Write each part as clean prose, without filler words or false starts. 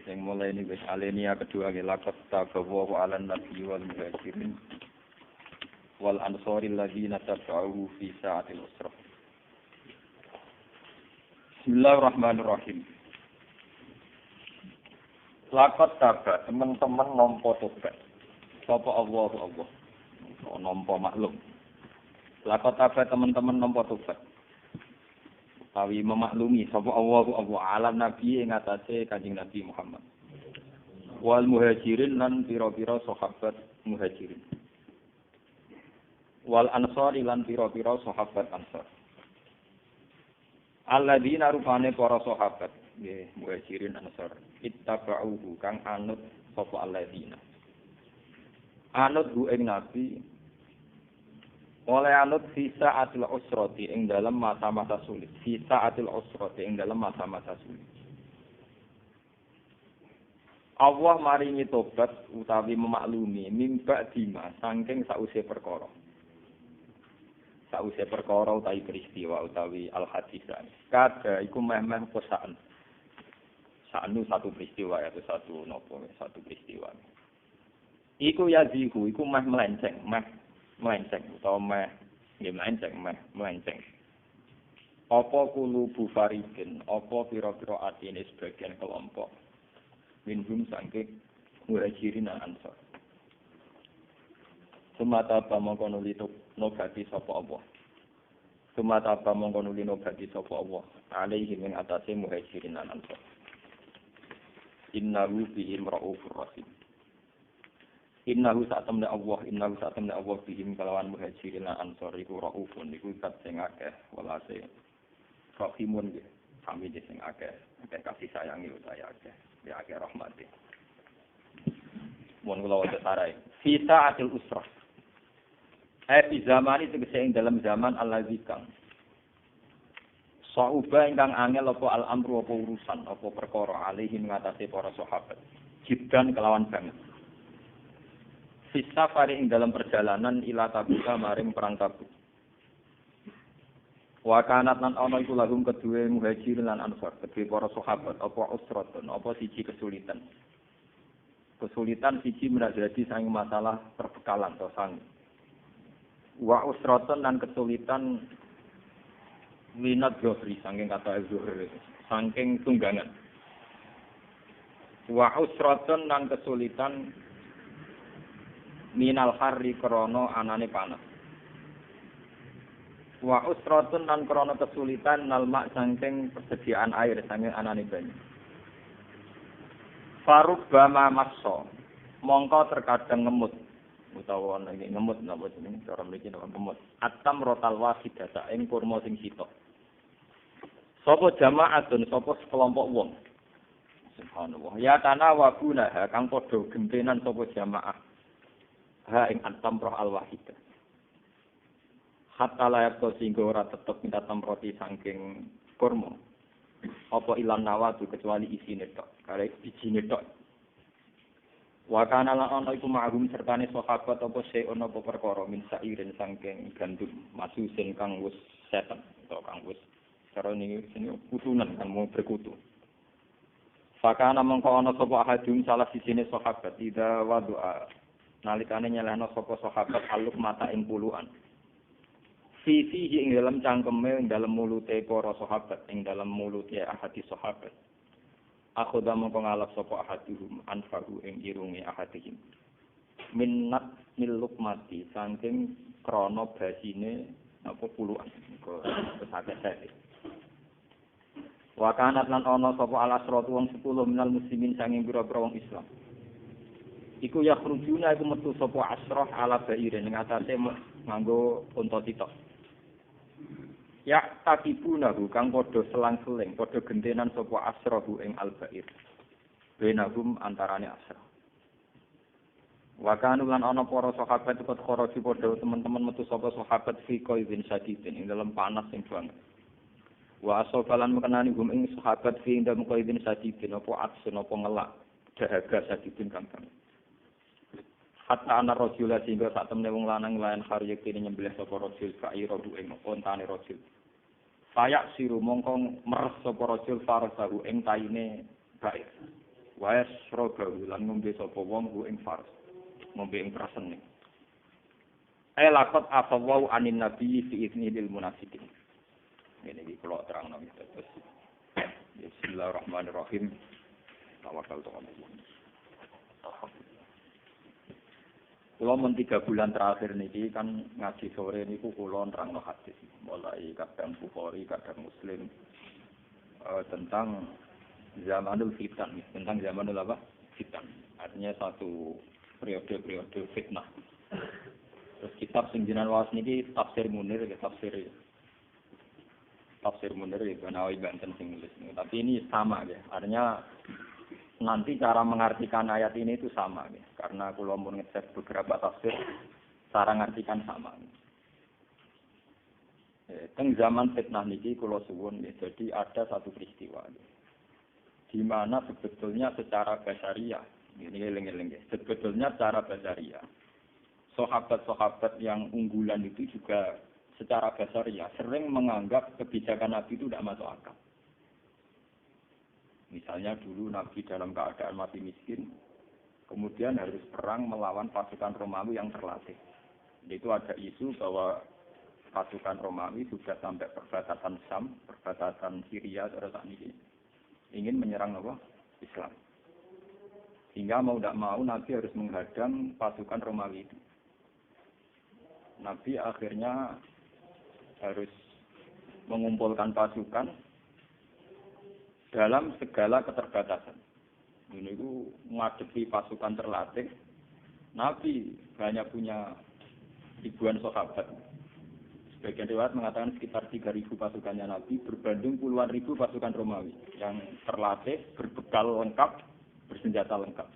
Yang mulai ini wis alenia kedua ngelakot tabawu ala nabi wal muhajirin wal ansori alladziina tabauhu fi sa'atil usrah. Bismillahirrahmanirrahim. Lakot taba teman-teman nampa tobat. Sapa Allah. Nampa maklum. Lakot taba teman-teman nampa tobat. Tawi memaklumi sapa Allah ala nabi ing atase Kanjeng Nabi Muhammad. Wal muhajirin lan pira-pira sahabat muhajirin. Wal ansori lan pira-pira sahabat ansor. Alladzina rupane para sahabat nggih muhajirin ansor ittaba'uhu kang anut sapa alladzina. Anut hu ing nabi oleh anut sisa atil usrati ing dalam masa-masa sulit. Sisa atil usrati ing dalam masa-masa sulit. Allah maringi tobat utawi memaklumi mimba dima saking sause perkara. Sause perkara utawi peristiwa utawi al-hadisan. Kada iku meh-meh posaan. Sanu satu peristiwa ya satu nopo satu peristiwa. Iku yazihu iku meh melenceng utawa melenceng. Apa kulubu faridin, apa pira-pira atine sebagian kelompok minhum saking muhajirin lan ansor. Sumata mongko nuli nobati sapa Allah. Sumata mongko nuli nobati sapa Allah. Alaihi min atase muhajirin lan ansor. Innahu bihim raufur rahim. Innahu sa'tamna Allah bihim kalawan muhajirin lan ansor iku raufun iku zat sing akeh welase. Rahimun nggih. Kami sing akeh kasih sayangi utawa akeh. Ya akeh rahmati. Mun kula waca sarai. Fi sa'atil usrah. Di zaman itu tegese ing dalam zaman al-lazikang. Sa'uba ingkang angel apa al-amru apa urusan apa perkara alihi ngatasi para sahabat. Jibdan kelawan banget. Fi safari ing dalam perjalanan ila Tabuka maring perang Tabuk. Wa kanat lan ana iku lahum kedue muhajirin lan ansor, kedue para sahabat apa usratun, apa siji kesulitan. Kesulitan siji menjadi sang masalah perbekalan atau sang. Wa usratun lan kesulitan minat zuhri saking kata zuhri, saking tunggangan. Wa usratun lan kesulitan minal harri krana anane panas. Wa usratun lan krana kesulitan nalma saking persediaan air saking anane banyu. Farubbama massa mongko terkadang ngemut utawa ngemut napa jenenge cara mriki napa ngemut atam rotal wasidata ing kurma sing sitok. Sapa jamaatun sapa sekelompok wong. Subhanallah. Ya tanah wa guna kang padha gentenan sapa jamaah. Ha ing atam roh al-wahidah. Hatta layak to singgo ora tetep minta tamroti saking kurma. Apa ilan nawatu kecuali isine tok, kare bijine tok. Wa kana lan ana iku ma'hum sertane sahabat apa seon apa perkara min sairin saking gandum masusin kang wis seten utawa kang wis cara niki kutunan kang mau berkutu. Fakana mongko ana sapa ahadum salah sijine sahabat ida wadu'a nalikane nyelehno sapa sahabat aluk mata ing puluhan. Fihi ing dalam cangkeme ing dalam mulute para sahabat ing dalam mulute ahadis sahabat. Aku dah mongko ngalap sapa ahadihum anfahu ing irunge ahadihim. Minnat miluk mati saking krana basine apa puluhan kesake-sake. Wa kanat lan ana sapa alasratu wong 10 minal muslimin saking pira-pira wong Islam. Iku ya krujuna iku metu sapa asrah ala baire ning atase nganggo unta titok. Ya takibunahu kang padha selang-seling, padha gentenan sapa asrahu ing al-ba'ir. Benahum antarane asrah. Wa kanu lan ana para sahabat ikut kharaju padha teman-teman metu sapa sahabat fi qaidin sadidin ing dalam panas sing banget. Wa asofalan mengenani hum ing sahabat fi ing dalam qaidin sadidin apa aksun apa ngelak dahaga sadidin kang banget. Hatta ana rajula sehingga sak temene wong lanang lain kharyek dene nyembelih sapa rajul fa'ira ing ontane rajul. Payak siru mongkong meres sapa rajul farasahu ing taine baik. Wa yasrogahu lan ngombe sapa wong ku ing faras. Ngombe ing prasene. Lakot afawau anin nabi fi idnil munafiqin. Ini iki kula terangno terus. Bismillahirrahmanirrahim. Tawakal to Allah. Kula men 3 bulan terakhir niki kan ngaji sore niku kula nerangno hadis mulai kadang Bukhari, kadang Muslim tentang zamanul fitan, tentang zamanul apa? Fitan. Artinya satu periode fitnah. Terus kitab sing jenengan waos niki Tafsir Munir ya Tafsir Munir ya Banawi Banten sing nulis. Tapi ini sama ya. Artinya nanti cara mengartikan ayat ini itu sama ya. Karena kalau mau ngecek beberapa tafsir cara mengartikan sama. Teng zaman fitnah niki kula suwun ya. Jadi ada satu peristiwa ya. Di mana sebetulnya secara basariah ini eling-eling ya. Sebetulnya secara basariah sahabat-sahabat yang unggulan itu juga secara basariah sering menganggap kebijakan Nabi itu tidak masuk akal. Misalnya dulu Nabi dalam keadaan mati miskin, kemudian harus perang melawan pasukan Romawi yang terlatih. Itu ada isu bahwa pasukan Romawi sudah sampai perbatasan Syam, perbatasan Syria, terus ini ingin menyerang apa? Islam. Sehingga mau tidak mau Nabi harus menghadang pasukan Romawi itu. Nabi akhirnya harus mengumpulkan pasukan dalam segala keterbatasan. Ini itu menghadapi pasukan terlatih. Nabi banyak punya ribuan sahabat. Sebagian riwayat mengatakan sekitar 3.000 pasukannya Nabi berbanding puluhan ribu pasukan Romawi yang terlatih, berbekal lengkap, bersenjata lengkap.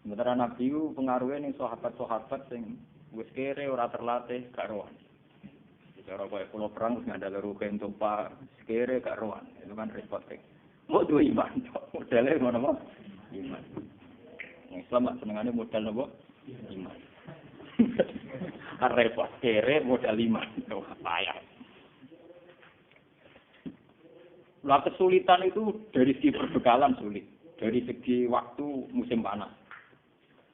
Sementara Nabi itu pengaruhnya ning sahabat-sahabat yang wis kere ora terlatih gak rohan. Cara kaya kula perang wis ngandel rugen tumpa kere gak rohan. Itu kan repot. Mau dua iman, modelnya mana mau iman. Islam senengannya modal apa? Iman. Repot, kere modal iman, payah. Lah kesulitan itu dari segi perbekalan sulit, dari segi waktu musim panas,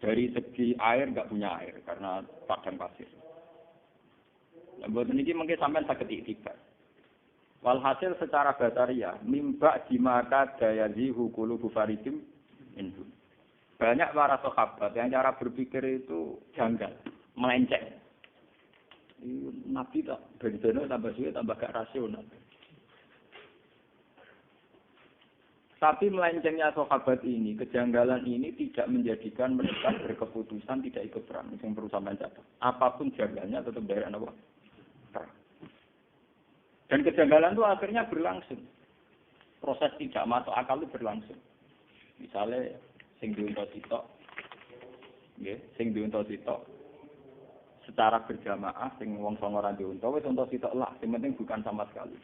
dari segi air nggak punya air karena padang pasir. Nah, buat ini mungkin sampai sakit iktibar. Walhasil secara basariah, mimba dimaka dayazi hukulu bufaridim indu. Banyak para sahabat yang cara berpikir itu janggal, melenceng. Nabi tak dari sana tambah suwe tambah gak rasional. Tapi melencengnya sahabat ini, kejanggalan ini tidak menjadikan mereka berkeputusan tidak ikut perang. Yang perlu sampai catat. Apapun janggalnya tetap dari apa? Perang. Dan kejanggalan itu akhirnya berlangsung. Proses tidak masuk akal itu berlangsung. Misalnya, sing diunta sitok, sing diunta sitok, secara berjamaah, sing wong songo ra diunta, wis unta sitok lah, sing penting bukan sama sekali.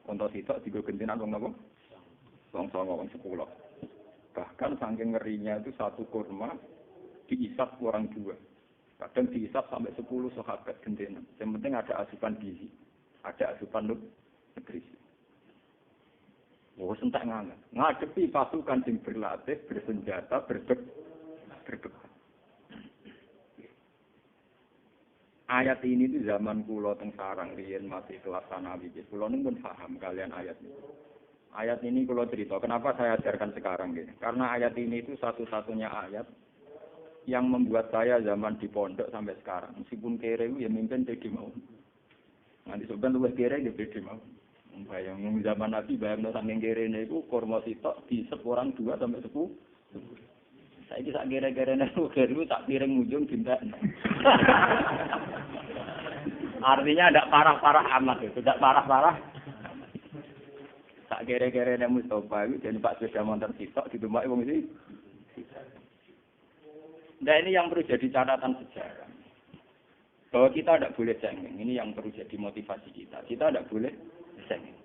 Unta sitok digo gentinan wong napa? Wong songo, wong 10. Bahkan saking ngerinya itu satu kurma diisap orang 2. Kadang diisap sampai 10 sahabat gentinan. Yang penting ada asupan gizi. Ada asupan nutrisi. Sentak ngangan. Ngadepi pasukan yang berlatih, bersenjata, berbekal. Ayat ini itu zaman kula teng sarang riyen masih kelas sanawi. Kula niku pun paham kalian ayat ini. Ayat ini kula cerita, kenapa saya ajarkan sekarang gitu. Karena ayat ini itu satu-satunya ayat yang membuat saya zaman di pondok sampai sekarang. Meskipun kere ya mimpin pede mau. Nanti sebenarnya luwih kere ya pede mau. Bayang zaman Nabi bayang saking kerene iku kurma sitok disep orang 2 sampai 10. Saiki sak kere-kerene kere tak piring ujung dinten. Artinya tidak parah-parah amat itu, tidak parah-parah. Sak kere-kerene Mustafa iki jadi Pak sepeda motor sitok ditumpaki wong iki. Nah ini yang perlu jadi catatan sejarah. Bahwa kita tidak boleh cengeng. Ini yang perlu jadi motivasi kita. Kita tidak boleh cengeng.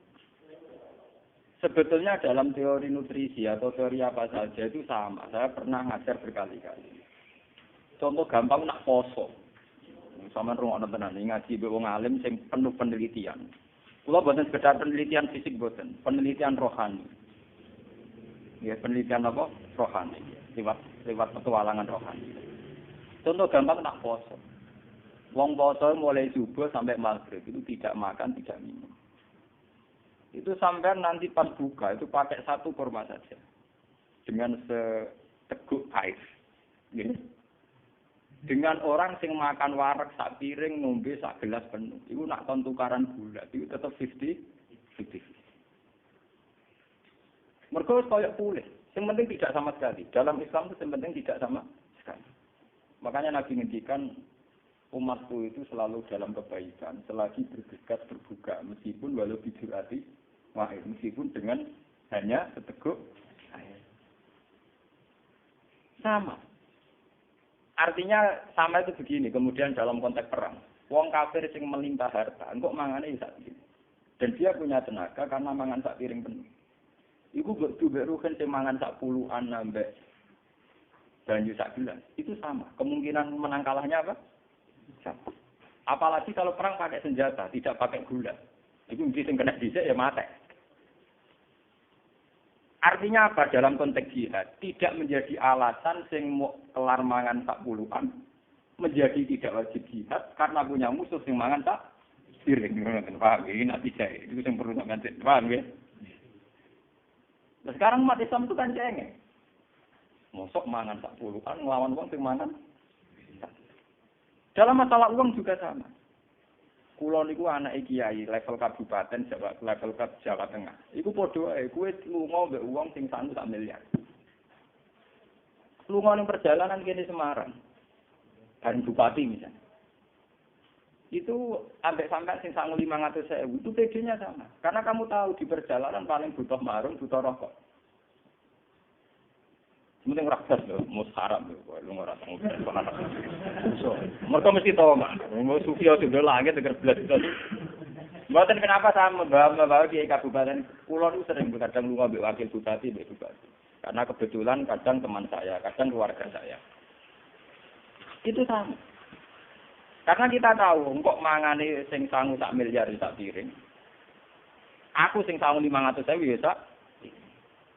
Sebetulnya dalam teori nutrisi atau teori apa saja itu sama. Saya pernah ngajar berkali-kali. Contoh gampang nak poso. Sama rungokno tenan ngaji mbek wong alim sing penuh penelitian. Kula boten sekedar penelitian fisik boten, penelitian rohani. Ya, penelitian apa? Rohani. Lewat petualangan rohani. Contoh gampang tak poso. Wong poso mulai subuh sampai maghrib itu tidak makan, tidak minum. Itu sampai nanti pas buka itu pakai satu kurma saja. Dengan seteguk air. Gini. Dengan orang sing makan wareg sak piring ngombe sak gelas penuh. Iku nak kon tukaran gula, itu tetap 50. Mergo koyo pulih. Yang penting tidak sama sekali. Dalam Islam itu yang penting tidak sama sekali. Makanya Nabi ngendikan umatku itu selalu dalam kebaikan selagi bergegas berbuka meskipun walau bijurati wahid, meskipun dengan hanya seteguk air. Sama. Artinya sama itu begini, kemudian dalam konteks perang. Wong kafir sing melimpah harta, engkau mangane sak piring. Dan dia punya tenaga karena mangan sak piring penuh. Iku mbok duwe-ruhen sing mangan sak puluhan nambah banyu sak gelas. Itu sama. Kemungkinan menang kalahnya apa? Sama. Apalagi kalau perang pakai senjata, tidak pakai gula. Itu mesti sing kena dhisik ya mate. Artinya apa dalam konteks jihad? Tidak menjadi alasan sing mau kelar mangan sak puluhan menjadi tidak wajib jihad karena punya musuh sing mangan sak piring. Paham ya? Ini nanti saya. Itu yang perlu ngerti. Paham ya? Nah, sekarang umat Islam itu kan cengeng. Mosok mangan sak puluhan ngelawan wong sing mangan. Dalam masalah uang juga sama. Kulo niku anake kiai level kabupaten level Jawa Tengah. Iku padha ae kowe lunga mbek wong sing 1 miliar. Lunga ning perjalanan kene Semarang. Dan bupati misalnya. Itu ambek sampai sing 500.000 itu PD-nya sama. Karena kamu tahu di perjalanan paling butuh marung, butuh rokok. Mending raksas lho, mus haram lho, lu ora tau ngono. Mereka mesti tahu mah, mau sufi atau di langit denger belas itu. Mboten kenapa sama bawa di kabupaten Pulau itu sering kadang lu ngambil wakil bupati, karena kebetulan kadang teman saya, kadang keluarga saya. Itu sama. Karena kita tahu, kok mangane sing sangu sak miliar sak piring. Aku sing sangu 500.000 ya sak.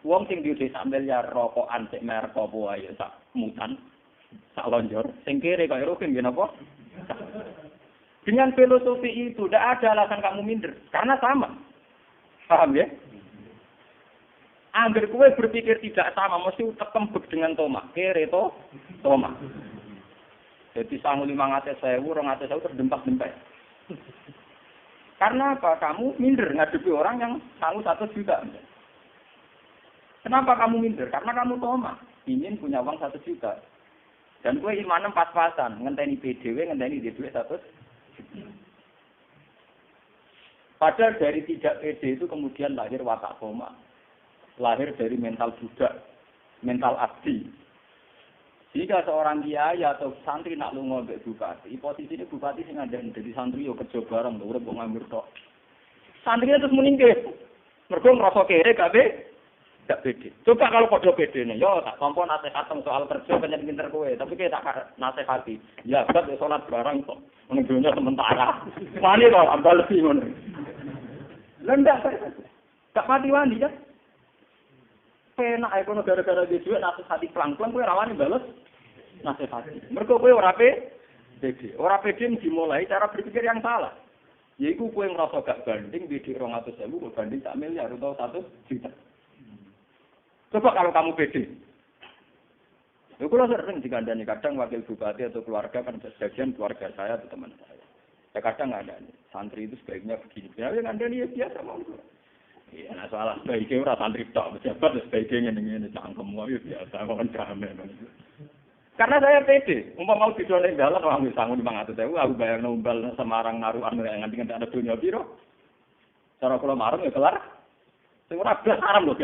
Wong sing duwe sak miliar rokokan sik merek apa wae sak mutan, sak lonjor. Sing kere kaya rugen nggih napa? Dengan filosofi itu tidak ada alasan kamu minder, karena sama. Paham ya? Angger kowe berpikir tidak sama, mesti tekembek dengan Toma. Kere to Toma. Jadi sangu 500.000, 200.000 terdempak-dempak. Karena apa? Kamu minder ngadepi orang yang sangu 1 juta. Kenapa kamu minder? Karena kamu Toma. Ingin punya uang 1 juta. Dan kowe imanem pas-pasan, ngenteni PDW, ngenteni duit 1 juta. Padahal dari tidak PD itu kemudian lahir watak Toma. Lahir dari mental budak, mental abdi. Jika seorang kiai atau santri nak lunga mbek bupati, posisine bupati sing ngandani dadi santri yo kerja bareng, urip kok nganggur tok. Santrinya terus meninggal. Mergo ngrasa kere gak pede. Coba kalau podo pede nih, yo tak tampa nasihat soal kerja banyak pinter kowe, tapi kowe tak nasihati. Ya, bab salat bareng kok. Menunggunya sementara. Wani kok ambal lebih ngono. Lendak. Gak mati-wani kan? Penak ae kono gara-gara di dhuwit nasihati pelan-pelan kowe rawani bales nasihati. Mergo kowe ora pede. Ora pede dimulai cara berpikir yang salah. Yaiku kowe ngrasa gak banding bidik 200.000 kok banding 1 miliar atau 1 juta. Coba kalau kamu pede. Ya kalau sering dikandani kadang wakil bupati atau keluarga kan sebagian keluarga saya atau teman saya. Ya kadang nggak ada nih. Santri itu sebaiknya begini. Ya ngandani ya biasa mau. Iya, nah soal sebaiknya orang santri tak pejabat sebaiknya ini cangkem ya biasa mau damai. Karena saya pede. Umpama mau didoleng dalan orang bisa ngomong 500.000 aku bayar nombal Semarang naruhan nganti ada dunia piro. Cara kula marung ya kelar. Sing ora blas haram lho.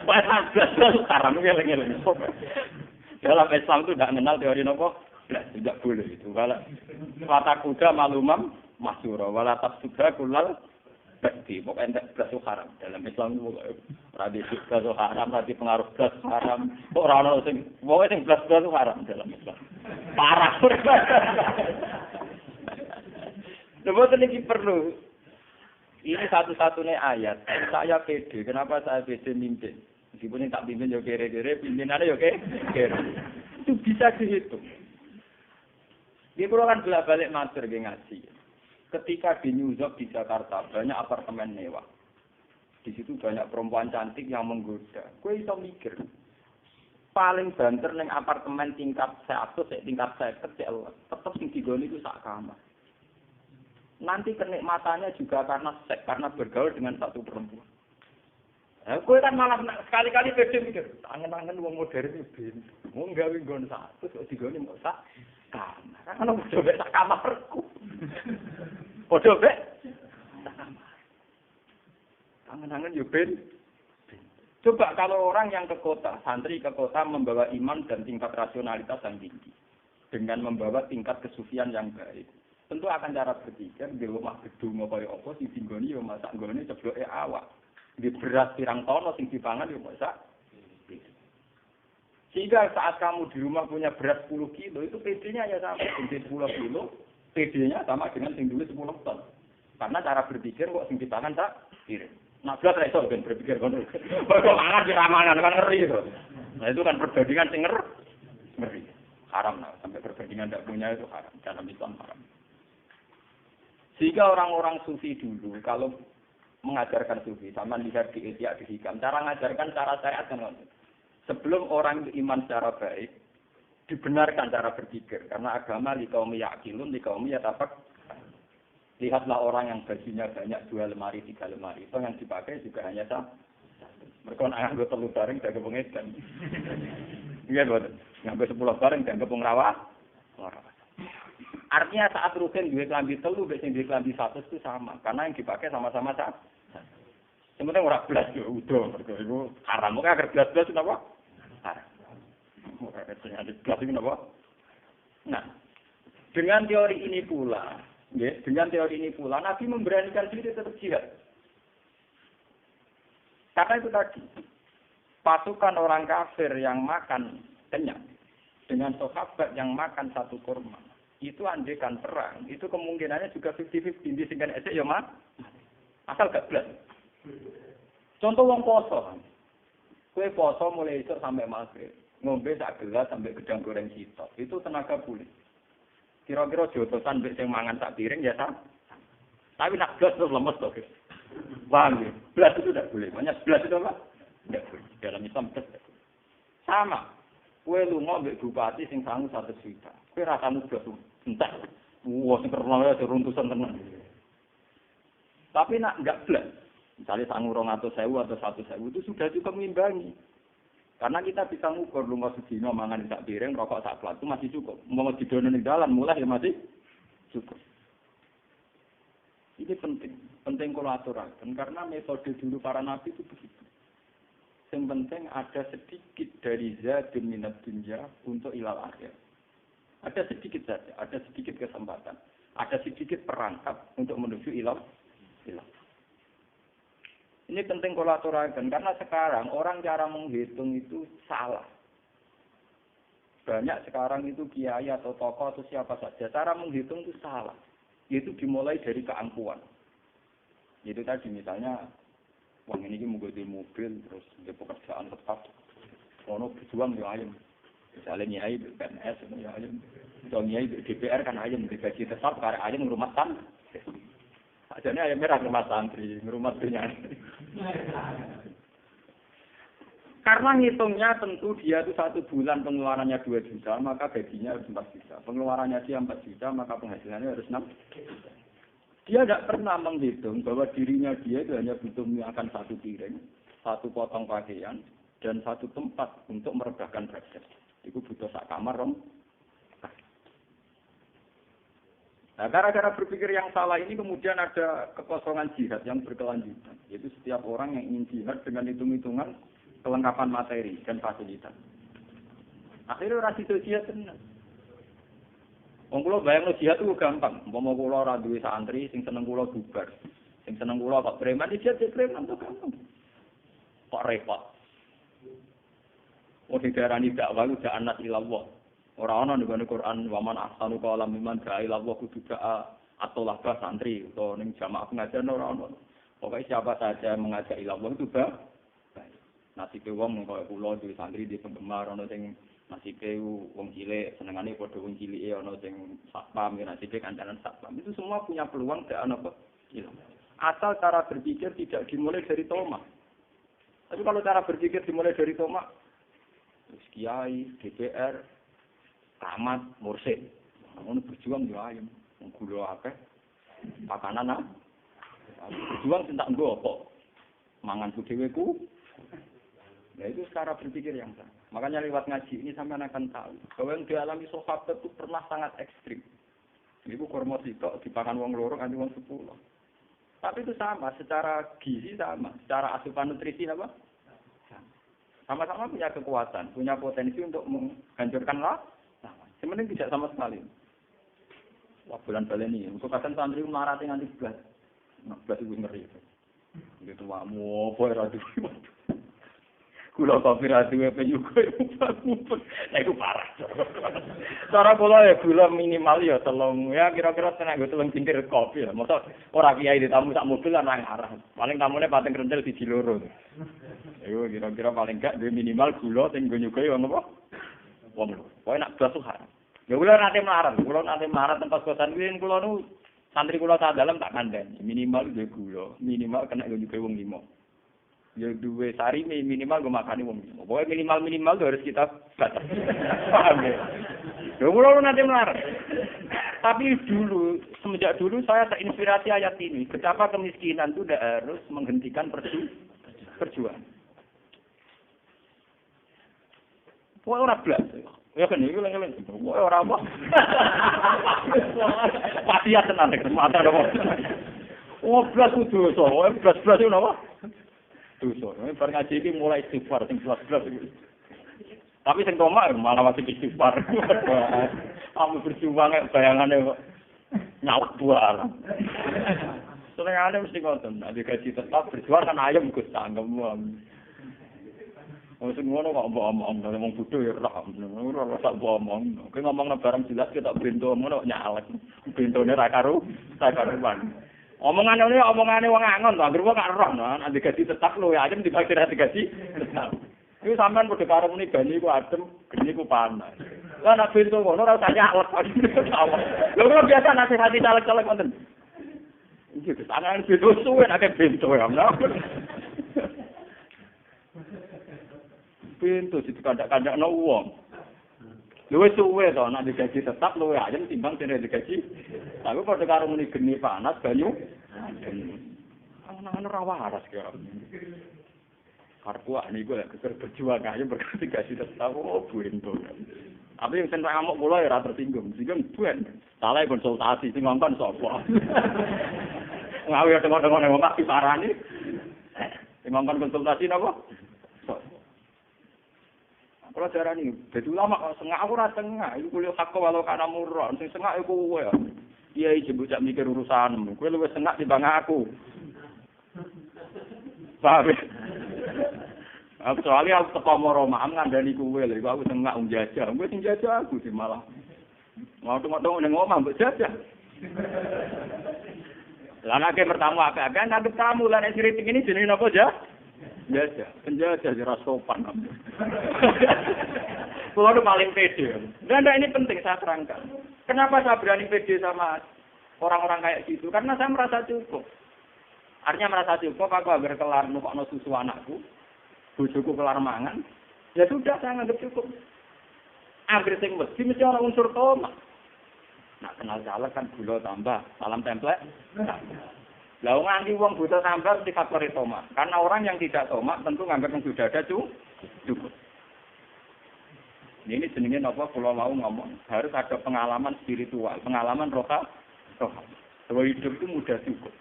Bahasa blas haram ngeleng-eleng. Dalam Islam itu tidak mengenal teori nopo? Tidak boleh itu. Wala kata kuda malumam masyhura wala tafsuda kullal badi. Pokoknya entek blas haram. Dalam Islam itu tradisi blas haram, tradisi pengaruh blas haram. Ora ono sing pokoke sing blas haram dalam Islam. Parah. Sebab iki perlu Ini satu-satunya ayat. Saya pede. Kenapa saya pede mimpin? Meskipun yang tak pimpin ya kere-kere, pimpinannya ya kere. Itu bisa dihitung. Dia perlu kan bolak-balik matur ngaji. Ketika di New York di Jakarta banyak apartemen mewah. Di situ banyak perempuan cantik yang menggoda. Gue bisa mikir. Paling banter neng apartemen tingkat 100, tingkat 50, tetap sing digoni itu sak kamar. Nanti kenikmatannya juga karena seks, karena bergaul dengan satu perempuan. Gue kan malah sekali-kali pede mikir, angen-angen wong modern iki ben. Wong gawe nggon satu kok digoni mok sak kamar. Kan ono coba sak kamarku. Padha mek sak kamar. Angen-angen yo ben. Coba kalau orang yang ke kota, santri ke kota membawa iman dan tingkat rasionalitas yang tinggi. Dengan membawa tingkat kesufian yang baik. Tentu akan cara berpikir, di rumah gedung kaya apa, si tinggoni yo masak nggone cebloke awak. Di beras pirang tono sing dipangan yo masak. Sehingga saat kamu di rumah punya beras 10 kilo, itu PD-nya ya sama dengan 10 kilo, PD-nya sama dengan sing dulu 10 ton. Karena cara berpikir kok sing dipangan tak kirim. Nah, belas iso ben berpikir ngono. Kok mangan diramanan kan ngeri itu. Nah, itu kan perbandingan sing ngeri. Haram lah, sampai perbandingan tidak punya itu haram. Dalam Islam haram. Sehingga orang-orang sufi dulu kalau mengajarkan sufi, sama lihat di Ihya di Hikam, cara mengajarkan cara syariat kan. Sebelum orang iman secara baik, dibenarkan cara berpikir. Karena agama li qaumi ya'qilun, li qaumi yatafak. Lihatlah orang yang bajunya banyak 2 lemari, 3 lemari. Itu yang dipakai juga hanya satu. Mereka nak nganggo 3 bareng dan kepung edan. Iya betul. Nganggo 10 bareng dan kepung rawah. Artinya saat rugen duwe klambi 3 mbek sing duwe klambi 1 itu sama. Karena yang dipakai sama-sama sama. Sebenarnya ora blas yo udo, mergo iku haram. Kok agar blas-blas napa? Haram. Ora ada blas iki napa? Nah, dengan teori ini pula Nabi memberanikan diri tetap jihad. Karena itu tadi, pasukan orang kafir yang makan kenyang dengan sahabat yang makan satu kurma, itu andekan perang, itu kemungkinannya juga 50-50, disingkan esek ya mah, asal gak belas. Contoh wong poso, kue poso mulai esok sampai maghrib, ngombe sak gelas sampai gedang goreng sitok, itu tenaga pulih. Kira-kira jotosan mbek sing mangan sak piring ya sama. Tapi nak blas terus lemes to. Paham ya? Blas itu tidak boleh. Banyak blas itu apa? Tidak boleh. Dalam Islam blas. Sama. Kue lunga mbek bupati sing sangu 1 juta. Kue rasane blas entek. Wah, sing kerana runtusan tenan. Tapi nak enggak blas. Misalnya sangu 200.000 atau 100.000 itu sudah cukup mengimbangi. Karena kita bisa ngukur lunga sedina mangan sak piring, rokok sak plat itu masih cukup. Mau didono ning dalan mulai ya masih cukup. Ini penting kalau aturaken karena metode dulu para nabi itu begitu. Yang penting ada sedikit dari zadun minat dunya untuk ilal akhir. Ada sedikit saja, ada sedikit kesempatan, ada sedikit perangkap untuk menuju ilal. Ini penting kolaborasi karena sekarang orang cara menghitung itu salah. Banyak sekarang itu kiai atau tokoh atau siapa saja cara menghitung itu salah. Itu dimulai dari keangkuhan. Itu tadi misalnya wong ini menggodil mobil terus dia pekerjaan tetap. Ono berjuang ya ayam. Misalnya nyai PNS ya ayam. Nyai DPR kan ayam digaji tetap karena ayam rumah tangga. Ajane ayam merah rumah santri, rumah dunia. Karena ngitungnya tentu dia itu 1 bulan pengeluarannya 2 juta, maka gajinya harus 4 juta. Pengeluarannya dia 4 juta, maka penghasilannya harus 6 juta. Dia tidak pernah menghitung bahwa dirinya dia itu hanya butuh makan 1 piring, 1 potong pakaian, dan 1 tempat untuk merebahkan badan. Itu butuh sak kamar, Nah, gara-gara berpikir yang salah ini kemudian ada kekosongan jihad yang berkelanjutan. Yaitu setiap orang yang ingin jihad dengan hitung-hitungan kelengkapan materi dan fasilitas. Akhirnya orang itu jihad benar. Wong kula bayangno jihad itu gampang. Umpama kula ora duwe santri sing seneng kula bubar. Sing seneng kula kok preman jihad preman itu gampang. Kok repot. Wong diarani dakwah udah anas ilallah. Ora ana ning Quran waman ahsanu qalam mimman da'a ila Allah kudu da'a atau labah santri utawa ning jamaah pengajian ora ana. Pokoknya siapa saja mengajak ila Allah itu baik. Nasibe wong kaya kula duwe santri di penggemar ana sing nasibe wong cilik senengane padha wong cilike ana sing satpam ya nasibe kancanan satpam. Itu semua punya peluang dan apa? Asal cara berpikir tidak dimulai dari tomak. Tapi kalau cara berpikir dimulai dari tomak, kiai, DPR, camat, mursyid, ngono berjuang yo ayem, gula akeh, pakanan berjuang tak nggo apa? Mangan ku dhewe ku. Nah itu cara berpikir yang salah. Makanya lewat ngaji ini sampean akan tahu bahwa yang dialami sahabat itu pernah sangat ekstrim. Ibu kurma sitok dipangan wong loro nganti wong 10. Tapi itu sama, secara gizi sama, secara asupan nutrisi apa? Sama-sama punya kekuatan, punya potensi untuk menghancurkan lah. Sebenarnya tidak sama sekali. Wah bulan balen ini, untuk kadang santri marati nganti 11 itu ngeri. Gitu wamu, apa ya radu. Kula kopi radu penyuga ngumpet. Nah itu parah. Cara kula ya gula minimal ya telung. Ya kira-kira tenaga telung pintir kopi ya. Masa ora kiai ditamu sak mobil lan ngarah. Paling tamune pating rentel siji loro. Iku kira-kira paling gak duwe minimal gula sing nggo nyugai wong apa? Wong lho. Pokoke nak blas tuh. Ya kula nate melarat tempat kosan kuwi kula nu santri kula sak dalem tak kandhani. Minimal duwe gula, minimal kena nggo nyugai wong 5. Ya duwe sari minimal gue makani wong. Pokoknya minimal harus kita batas. Paham ya? Ya kula nanti melarat. Tapi semenjak dulu saya terinspirasi ayat ini. Betapa kemiskinan itu tidak harus menghentikan perjuangan. Pokoknya orang belas. Ya kan ini lagi. Pokoknya orang apa? Pasiat tenan mata apa? Oh belas itu dosa. Belas itu apa? Dosa. Bar ngaji iki mulai istighfar sing belas-belas iki. Tapi sing tomak malah masih istighfar. Kamu berjuang bayangane kok nyalak buah. Senengane mesti ngoten. Nek gaji tetap berjuang kan ayam Gus tanggem. Wong sing ngono kok mbok-omong ngomong bodho ya ora sak omong. Kowe ngomongno barang jelas kita bento ngono nyalek. Bentone ra karuan. Omongane wong angon to, anggere wong gak roh, nek gaji tetap luwe ayem dibagi gaji tetap. Iku sampean padha karo muni bani ku adem, geni ku panas. Lah nek bento ngono ora usah nyalek. Lho kok biasa nasihati caleg-caleg ngoten. Iki tangan bento suwe nek bento ya. Bento dikandak-kandakno wong. Luwih suwe to nek digaji tetap luwih ayem timbang sing digaji. Tapi padha karo muni geni panas banyu. Ana ora waras kaya. Karku niku lek keker berjuang aja berarti gaji tetap bento. Tapi yang seneng ngamuk kula ya ora tersinggung. Singgung buen. Salah konsultasi sing ngongkon sapa. Ngawi tengok-tengok wong tak diparani. Sing ngongkon konsultasi napa? Kalau darani, dadi ulama kok sengak aku ora sengak, iku kuliah hak walau kana murah, sing sengak iku kowe. Iya iki bocah mikir urusanmu, kowe luwih sengak timbang aku. Paham? Aku soalnya aku teko maromam ngandani kowe lho, aku sengak wong jajah, kowe sing jajah aku sih malah. Mau tunggu-tunggu ning omah mbok jajah. Lah nek pertama akeh-akeh nang tamu lan nek siriting ini jenenge napa ja? Jajah, penjajah ora sopan. Kulo itu paling pede. Dan ini penting saya terangkan. Kenapa saya berani pede sama orang-orang kayak gitu? Karena saya merasa cukup. Artinya merasa cukup, aku agar kelar nukokno susu anakku, bojoku kelar mangan, ya sudah saya anggap cukup. Anggere sing mesti ana unsur tomat. Nak kenal caleg kan gula tambah, salam template. Lah nganti wong butuh tambah mesti faktor tomat. Karena orang yang tidak tomat tentu nganggap yang sudah ada cukup. Ini jenenge napa kula mau ngomong, harus ada pengalaman spiritual, pengalaman rohani. Bahwa hidup itu mudah cukup.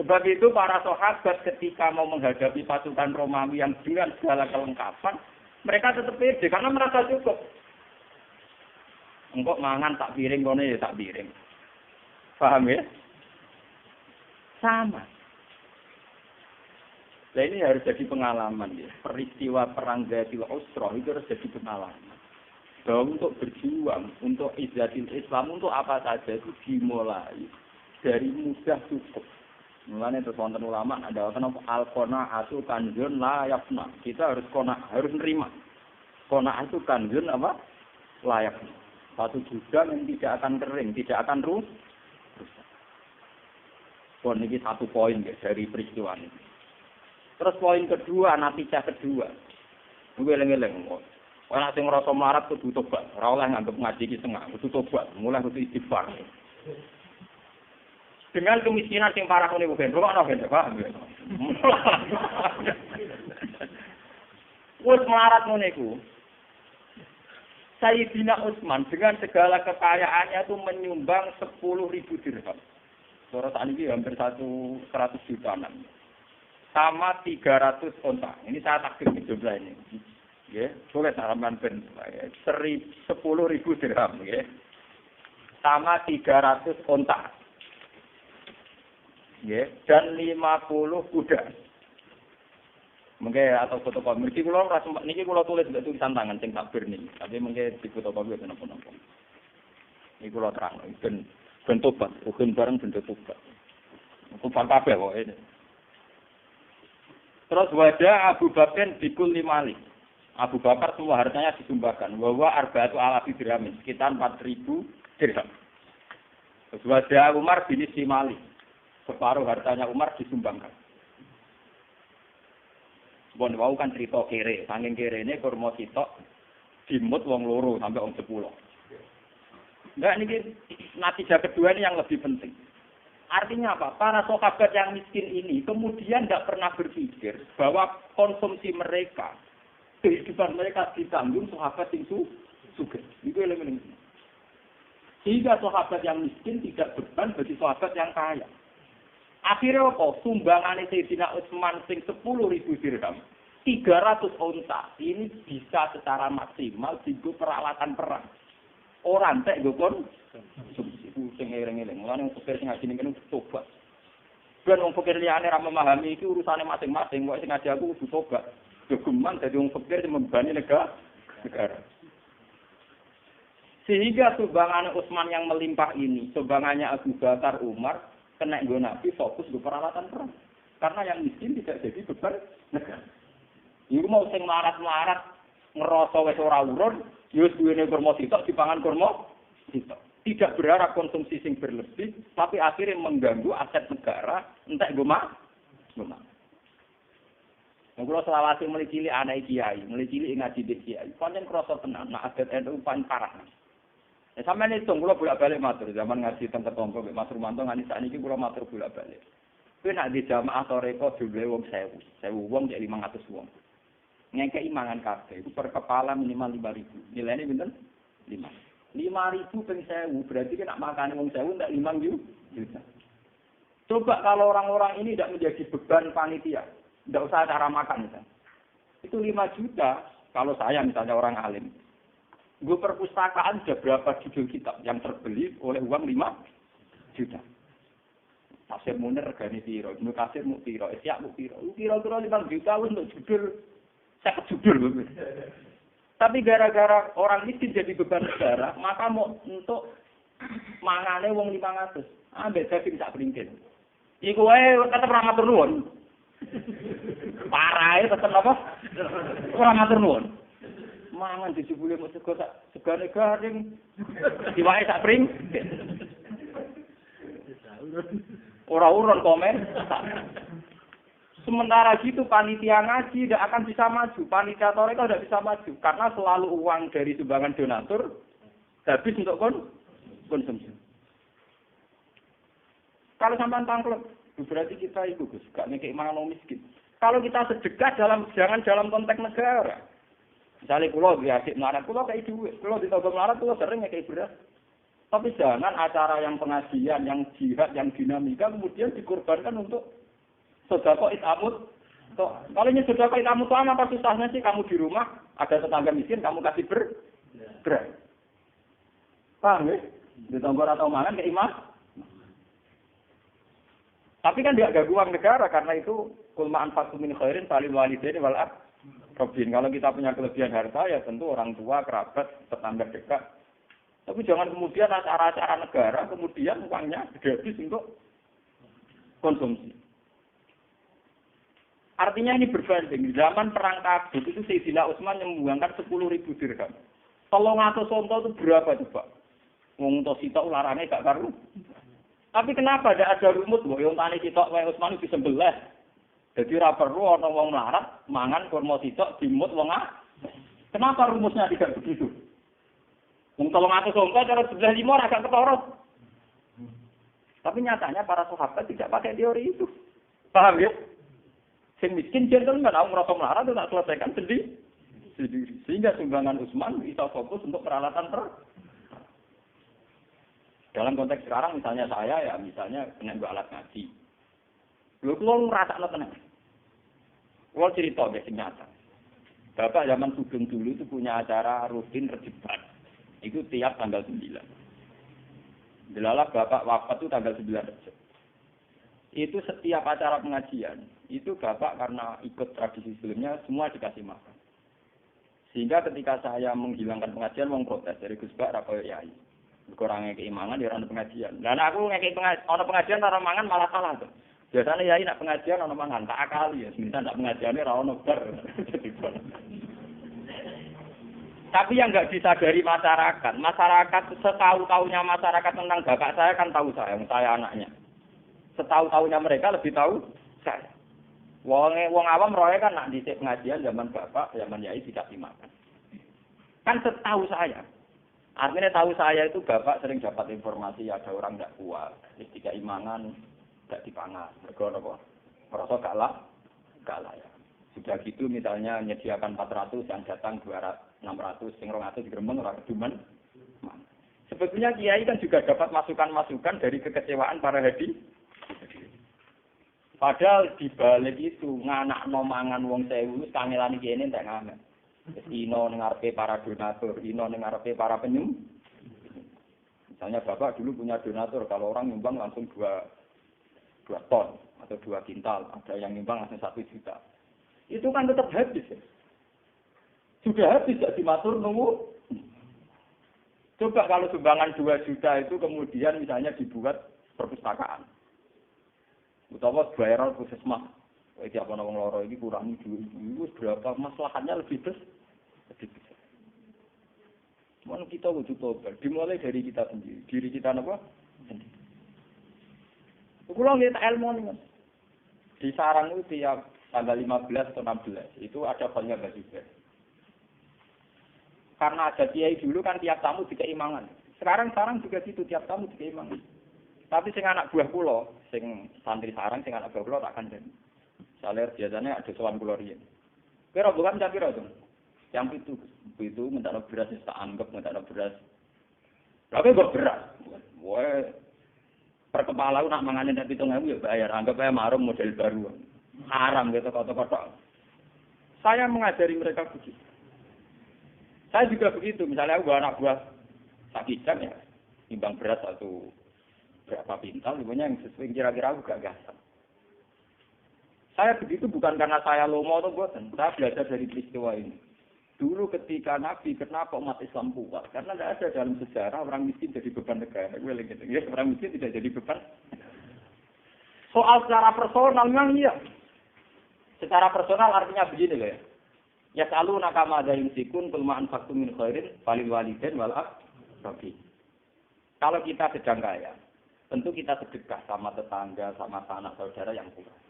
Sebab itu para sahabat ketika mau menghadapi pasukan Romawi yang dengan segala kelengkapan, mereka tetap pede karena merasa cukup. Engkok mangan tak piring kono ya tak piring. Paham ya? Sama. Nah ini harus jadi pengalaman ya. Peristiwa perang Zatil Usra itu harus jadi pengalaman. Bahwa untuk berjuang, untuk izzatil Islam, untuk apa saja itu dimulai dari mudah cukup. Mulanya terus wonten ulama ada apa al-qanaatu kanzun la yafna. Kita harus harus nerima. Qanaah itu kanzun apa? Layak. Satu gudang yang tidak akan kering, tidak akan rusak. Ini satu poin ya, dari peristiwa ini. Terus poin kedua, natijah kedua. Ngeleng-ngeleng. Orang yang ngerasa melarat kudu tobat. Ora oleh nganggep ngaji ki setengah, kudu tobat. Mulai kudu istighfar. Dengan kemiskinan yang parah ini bukan, rumah kan, paham ya? Wes melarat niku. Sayyidina Utsman dengan segala kekayaannya itu menyumbang 10.000 dirham. Cara saat ini hampir 100 jutaan. Sama 300 onta. Ini saya takdir di jumlah ini. Ya, boleh salaman ben 10.000 dirham, ya. Sama 300 onta. Ya, dan 50 kuda. Mengke atau fotokopi. Niki kula ora sempat niki kula tulis mbek tulisan tangan sing takbir niki. Tapi mengke di fotokopi napa-napa. Niki kula terang ben tobat, rukun bareng ben tobat. Tobat kabeh kok ini. Terus wajah Abu Bakar bikul 5 mali. Abu Bakar semua hartanya disumbangkan. Bahwa arba'atu alafi dirham, sekitar 4.000 dirham. Terus wajah Umar bin Simali. Separuh hartanya Umar disumbangkan. Bon wau kan cerita kere, saking kerene kurma sitok dimut wong loro sampai wong 10. Enggak niki natijah kedua ini yang lebih penting. Artinya apa? Para sahabat yang miskin ini kemudian tidak pernah berpikir bahwa konsumsi mereka, kehidupan mereka ditanggung sahabat yang sugih. Itu elemen. Sehingga sahabat yang miskin tidak beban bagi sahabat yang kaya. Akhirnya apa? Sumbangan Sayyidina Utsman sing 10.000 dirham, 300 onta. Ini bisa secara maksimal digo peralatan perang. Orang tek go kon sing ngeleng-eleng. Mulane wong pikir sing ngaji ning kene tobat. Ben wong pikir liyane ra memahami iki urusane masing-masing. Kok sing ngaji aku kudu tobat. Gegeman dadi wong pikir sing membani negara. Sehingga sumbangan Utsman yang melimpah ini, sumbangannya Abu Bakar, Umar, kena nggo Nabi fokus nggo peralatan perang. Karena yang miskin tidak jadi beban negara. Iku mau sing melarat-melarat ngerasa wis ora urun, ya wis duwene kurma sitok dipangan kurma sitok. Tidak berharap konsumsi sing berlebih, tapi akhirnya mengganggu aset negara, entek nggo mak. Mengko selawase mulai cilik anak kiai, mulai cilik ngaji di kiai. Pancen krasa tenan, nek adat NU pancen parah. Sampeyan hitung kula bolak-balik matur zaman ngaji teng Ketompo Mas Rumanto nganti sakniki kula matur bolak-balik. Kuwi nek di jamaah toreko jumlahe wong 1000 wong cek 500 wong. Ngekeki mangan kabeh iku per kepala minimal 5.000. Nilainya pinten? 5.000 ping 1000 berarti nek makane wong 1000 ndak 5 juta. Coba kalau orang-orang ini tidak menjadi beban panitia, tidak usah cara makan misalnya. Itu 5 juta kalau saya misalnya orang alim. Gue perpustakaan sudah berapa judul kitab yang terbeli oleh uang 5 juta. Tafsir Munir regane piro, Ibnu Katsir mu piro, Isya mu piro. Kira-kira 5 juta untuk judul, saya judul. Tapi gara-gara orang miskin jadi beban negara, maka mau untuk mangane wong 500. Ambek daging sak bringkin. Iku wae tetep ora matur nuwun. Parahe tetep apa? Ora matur nuwun. Mangan dijebule mok sego segane garing. Diwae sak pring. Ora urun komen. Sementara gitu panitia ngaji tidak akan bisa maju. Panitia toreko tidak bisa maju karena selalu uang dari sumbangan donatur habis untuk konsumsi. Kalau sampean tangklep, berarti kita itu Gus, gak ngekek mangan miskin. Kalau kita sedekah jangan dalam konteks negara. Misalnya kulo biasa melarat, kulo kayak duit, kulo ditambah melarat, kulo sering kayak beras. Tapi jangan acara yang pengajian, yang jihad, yang dinamika kemudian dikorbankan untuk sedekah itamut. Kalau ini sedekah itamut sama apa susahnya sih kamu di rumah ada tetangga miskin kamu kasih beras. Paham ya? Ditambah atau mangan ke imam. Tapi kan dia ganggu uang negara karena itu kulma anfaqu min khairin falil walidaini wal aqrabin. Kalau kita punya kelebihan harta ya tentu orang tua, kerabat, tetangga dekat Tapi jangan kemudian acara-acara negara, kemudian uangnya habis untuk konsumsi. Artinya ini berbanding. Zaman perang Tabuk itu Sayyidina Utsman menyumbangkan 10.000 dirham. 300 onto itu berapa coba? Wong to sitok larane gak karu. Tapi kenapa tidak ada rumus mbok yo tani sitok wae Utsman disembelih. Jadi ora perlu ana wong melarat mangan kurma sitok dimut wong Kenapa rumusnya tidak begitu? Wong 300 onto cara 11.5 agak ketara. Tapi nyatanya para sahabat tidak pakai teori itu. Paham ya? Sing miskin gentleman, aku merasa melarat itu tak selesaikan sendiri. Sehingga sumbangan Utsman bisa fokus untuk peralatan Dalam konteks sekarang misalnya saya ya misalnya kena dua alat ngaji. Lu ngerasa tenang. Kalau cerita deh nyata. Bapak zaman Sugeng dulu itu punya acara rutin rejeban. Itu tiap tanggal 9. Delalah bapak wafat itu tanggal 9 Rejab. Itu setiap acara pengajian, itu bapak karena ikut tradisi sebelumnya semua dikasih makan. Sehingga ketika saya menghilangkan pengajian, wong protes dari Gus Bak ra koyo yai. Kurangnya keimangan di orang pengajian. Dan aku ngekei pengajian orang mangan malah salah tuh. Biasanya yai nak pengajian orang mangan tak akali ya. Semisal nak pengajiannya ra ono bar. Tapi yang nggak disadari masyarakat setahu-tahunya masyarakat tentang bapak saya kan tahu saya anaknya. Setahu-tahunya mereka lebih tahu saya. Wong awam roe kan nak dhisik pengajian zaman bapak, zaman yai tidak dimakan. Kan setahu saya. Artinya tahu saya itu bapak sering dapat informasi ada orang tidak kuat, ketika imangan tidak dipangan. Mergo napa? Merasa gak layak. Sudah gitu misalnya menyediakan 400 yang datang 200, 600, sing 200 digremeng ora keduman. Sebetulnya kiai kan juga dapat masukan-masukan dari kekecewaan para hadi. Padahal di balik itu nganakno mangan wong 1000 kangelane kene entek ngamen. Ino ning ngarepe para donatur, ino ning ngarepe para penyumbang. Misalnya Bapak dulu punya donatur, kalau orang nyumbang langsung 2 ton atau 2 kintal, ada yang nyumbang langsung 1 juta. Itu kan tetap habis ya. Sudah habis ya dimatur nunggu. Coba kalau sumbangan 2 juta itu kemudian misalnya dibuat perpustakaan. Utawa bayar puskesmas. Iki apa wong loro iki kurang duit itu berapa maslahatnya lebih besar. Mohon kita wujud tobat. Dimulai dari kita sendiri. Diri kita apa? Sendiri. Kulo nggih tak ilmu nih. Di sarang itu tiap tanggal 15 atau 16 itu ada banyak bagian. Karena ada kiai dulu kan tiap tamu dikeimangan. Sekarang juga gitu tiap tamu dikeimangan. Tapi sing anak buah kula, sing santri sarang sing anak buah kula tak kandhani. Saler biasanya ada sowan kula riyen. Kira bukan capira to. Yang itu minta beras tak anggap minta beras. Tapi kok beras. Wah, per kepala nak mangane nek 7.000 ya bayar. Anggap aja marum model baru. Haram gitu kotak-kotak. Saya mengajari mereka begitu. Saya juga begitu. Misalnya aku anak buah sak kijang ya, timbang beras atau berapa pintal, pokoknya yang sesuai kira-kira aku gak gasan. Saya begitu bukan karena saya lomo atau buatan. Saya belajar dari peristiwa ini. Dulu ketika Nabi, kenapa umat Islam kuat? Karena tidak ada dalam sejarah orang miskin jadi beban negara. Ya, orang miskin tidak jadi beban. Soal secara personal memang iya. Secara personal artinya begini loh ya. Ya selalu nakama ada yang sikun, pelmaan faktum min khairin, walil waliden wal aqrabin. Kalau kita sedang kaya, tentu kita sedekah sama tetangga, sama sanak saudara yang kurang.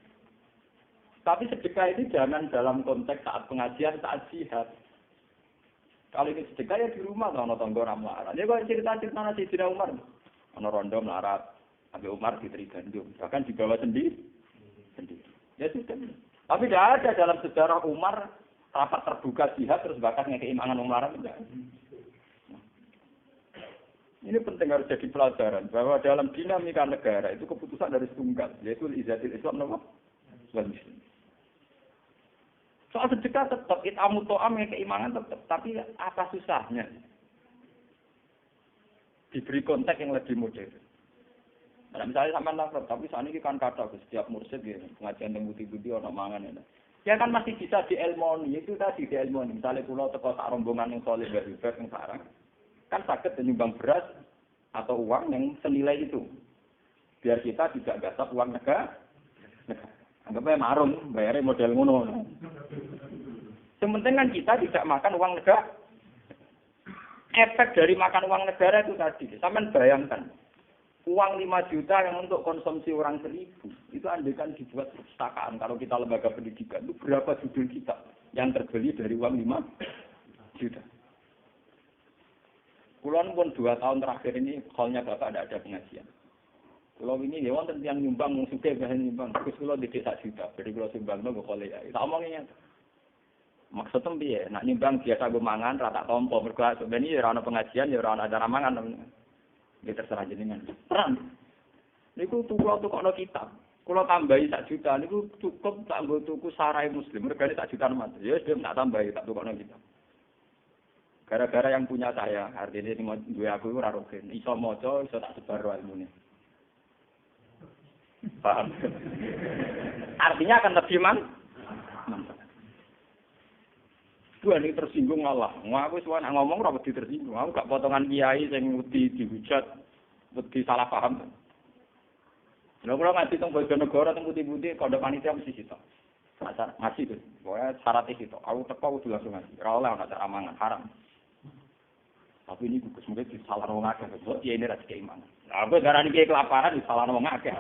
Tapi sedekah itu jangan dalam konteks saat pengajian, saat jihad. Kalau ini sedekah ya di rumah, kalau tonggo melarat. Ya kalau cerita-cerita nasi Sayyidina Umar, ono rondo melarat, Nabi Umar diberi gandum, bahkan dibawa sendiri. Ya sudah. Tapi tidak ada dalam sejarah Umar rapat terbuka jihad terus bahkan ngekei mangan wong melarat enggak. Ini penting harus jadi pelajaran bahwa dalam dinamika negara itu keputusan dari tunggal, yaitu izatil Islam nama wal muslim. Soal sedekah tetap itamu to'am yang keimangan tetap, tapi apa susahnya? Diberi konteks yang lebih modern. Nah, misalnya sampai nangkep, tapi saat ini kan kata setiap mursyid ya, pengajian yang budi-budi orang mangan ya. Ya kan masih bisa dielmoni, itu tadi dielmoni. Misalnya pulau teko sak rombongan yang soleh dari yang sarang. Kan sakit menyumbang beras atau uang yang senilai itu. Biar kita tidak gasap uang negara. Anggapnya marung, bayarnya model ngono. Sementing kan kita tidak makan uang negara. Efek dari makan uang negara itu tadi. Sampeyan bayangkan. Uang 5 juta yang untuk konsumsi orang 1000 itu andaikan dibuat perpustakaan kalau kita lembaga pendidikan itu berapa judul kita yang terbeli dari uang 5 juta. Kulon pun 2 tahun terakhir ini halnya bapak tidak ada pengajian. Kulo ini ya wonten tiyang nyumbang wong sugih bahan nyumbang terus kulo di 1 juta. Jadi kulo sumbangno kok kole ya. Tak omongnya. Maksudnya piye? Nak nyumbang biasa gue mangan rata tompo mergo sebenarnya ya ora ana pengajian ya ora ana acara mangan. Dia terserah jenengan. Terang. Niku tukokno kitab. Kula tambahi 1 juta niku cukup tak nggo tuku sarai muslim. Regane 1 juta mas. Ya wis tak tambahi tak tukokno kitab. Gara-gara yang punya saya, artinya sing duwe aku ora rogen. Iso maca, iso tak sebar ilmune. Paham? Artinya akan lebih mantap. Dua ini tersinggung Allah. Aku suka ngomong ora wedi tersinggung. Aku gak potongan kiai sing wedi dihujat, wedi salah paham. Lha kula ngaji teng Bojonegoro teng Putih-Putih kode panitia mesti sitok. Ngaji itu. Pokoke syarat itu. Aku teko kudu langsung ngaji. Ora oleh ana cara mangan haram. Tapi ini gugus mungkin disalah wong akeh. Kok kiai ini ra dikei mangan. Lah aku darani kiai kelaparan disalah wong akeh.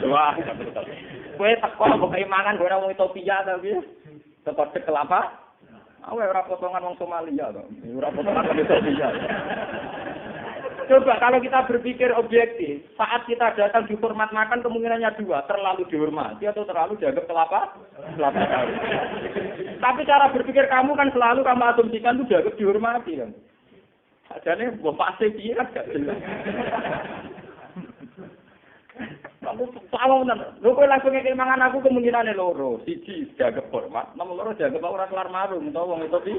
Wah. Kowe teko kok kei mangan ora wong Ethiopia ta piye? Teko kelapa. Ora potongan wong Somalia to. Ora potongan wong Ethiopia. Coba kalau kita berpikir objektif, saat kita datang di format makan kemungkinannya 2, terlalu dihormati atau terlalu dianggap kelapa sawit. Tapi cara berpikir kamu kan selalu kamu asumsikan itu dianggap dihormati kan. Jadi gua pasti piye kan gak jelas. Kamu salah bener. Lho kowe langsung ngekek mangan aku kemungkinane loro. Siji dianggap hormat, nomor loro dianggap ora kelar marung utawa wong itu.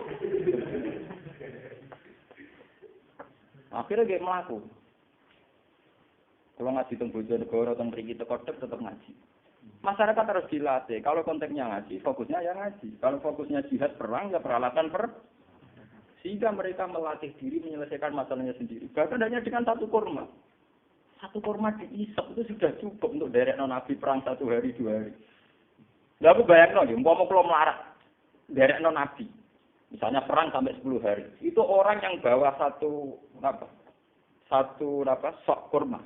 Akhirnya kayak melaku. Kalau ngaji teng Bojonegoro teng mriki teko tetep ngaji. Masyarakat harus dilatih. Kalau konteksnya ngaji, fokusnya ya ngaji. Kalau fokusnya jihad perang ya peralatan sehingga mereka melatih diri menyelesaikan masalahnya sendiri. Bahkan hanya dengan 1 kurma. 1 kurma diisap itu sudah cukup untuk derek Nabi perang 1 hari 2 hari. Lah aku bayangno nggih, umpama kula melarat derek Nabi. Misalnya perang sampai 10 hari. Itu orang yang bawa satu sok kurma.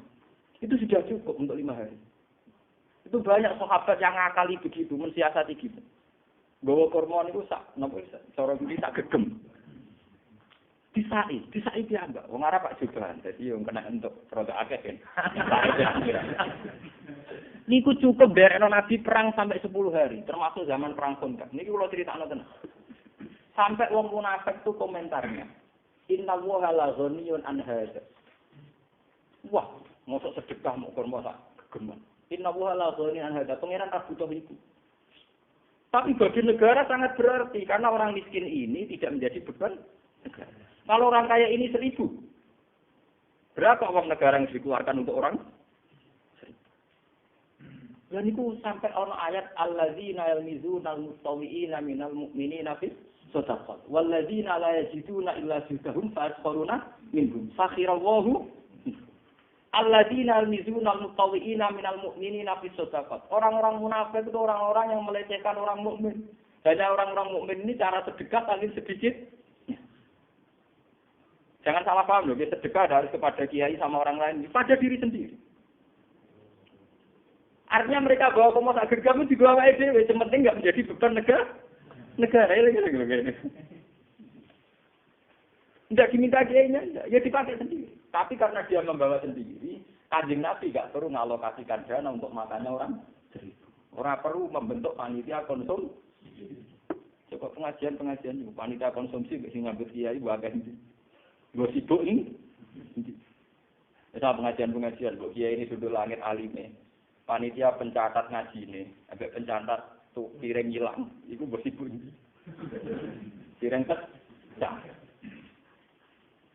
Itu sudah cukup untuk 5 hari. Itu banyak sahabat yang ngakali begitu, mensiasati gitu. Bawa kurma niku sak napa cara iki tak gegem. Disai piyambak. Wong Arab Pak Jubahan. Dadi yo kena entuk rada akeh kan. Niku cukup berekno Nabi perang sampai 10 hari, termasuk zaman perang Khandaq. Niki kula critakno tenan. Sampai wong munafik itu komentarnya. Inna Allaha la ghaniyun an hadza. Wah, mosok sedekah mau kurma sak gegeman. Inna Allaha la ghaniyun an hadza. Pangeran tak butuh itu. Tapi bagi negara sangat berarti karena orang miskin ini tidak menjadi beban negara. Kalau orang kaya ini 1000. Berapa uang negara yang dikeluarkan untuk orang? 1000. Dan itu sampai orang ayat alladzina yalmizuna al-mustawwi'ina minal mu'minina fis shadaqat walladzina la yajiduna illa judahum fa'asqaruna minhum sakhirallahu alladzina yalmizuna al-mustawwi'ina minal mu'minina fis shadaqat. Orang-orang munafik itu orang-orang yang melecehkan orang mukmin. Hanya orang-orang mukmin ini cara sedekah paling sedikit. Jangan salah paham loh, sedekah harus kepada kiai sama orang lain, pada diri sendiri. Artinya mereka bawa komo sak gergamu juga wae dhewe, yang penting enggak menjadi beban negara ini. Enggak diminta kiainya, ya dipakai sendiri. Tapi karena dia membawa sendiri, Kanjeng Nabi enggak perlu ngalokasikan dana untuk makannya orang 1000. Orang perlu membentuk panitia konsumsi. Coba pengajian panitia konsumsi sing ngambut kiai wae. Gue sibuk ini. Sama pengajian-pengajian, Bu Kiai ini sudut langit alime. Panitia pencatat ngaji ini, agak pencatat tuh piring hilang, itu gue sibuk ini. Piring pecah.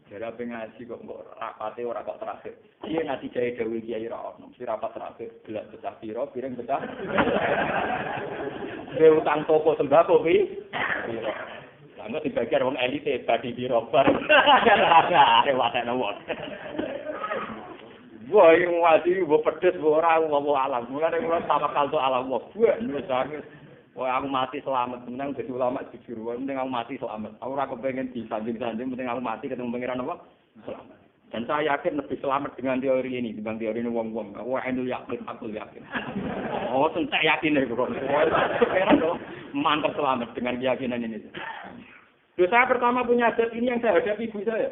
Jadi apa ngaji kok rapate ora kok terakhir. Dia ngaji jaya dewi Kiai ra ono, si rapat terakhir gelas pecah piro, piring pecah. Dia utang toko sembako pi. Anggo dibagian wong elite badi dirobar. Are watene wong. Wah, yang wajib mbok pedes mbok ora ngomong alam. Mulane kula tawakal to alam wong. Wah, aku mati selamat. Menang dadi ulama jujur. Penting aku mati selamat. Aku ora kepengin disanjung-sanjung, penting aku mati ketemu pangeran apa? Selamat. Dan saya yakin lebih selamat dengan teori ini dibanding teori ini wong-wong. Wah, aku yakin. Oh, saya yakin ya, bro. Mantap selamat dengan keyakinan ini. Terus saya pertama punya adat ini yang saya hadapi ibu saya.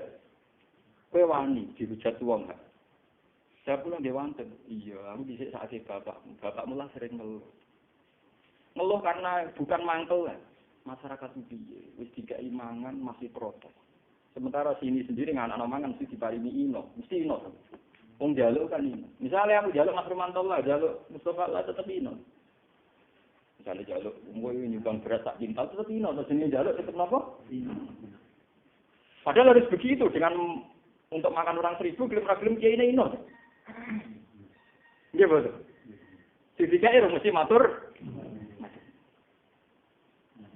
Kowe wani dihujat wong. Saya pulang dewanten. Iya, aku bisa saat bapakmu. Bapakmu lah sering ngeluh karena bukan mangkel kan. Masyarakat itu piye? Wis dikai mangan masih protes. Sementara sini sendiri anak-anak mangan mesti diparingi ino, mesti ino. Wong jaluk kan ino. Misalnya aku jaluk Mas Romanto lah, jaluk Mustafa lah tetap ino. Misalnya jaluk kowe nyumbang beras sak kintal tetap ino, terus ini jaluk tetap napa? Ino. Padahal harus begitu dengan untuk makan orang 1000 gelem kiai ini ino. Iya betul. Didikai mesti matur.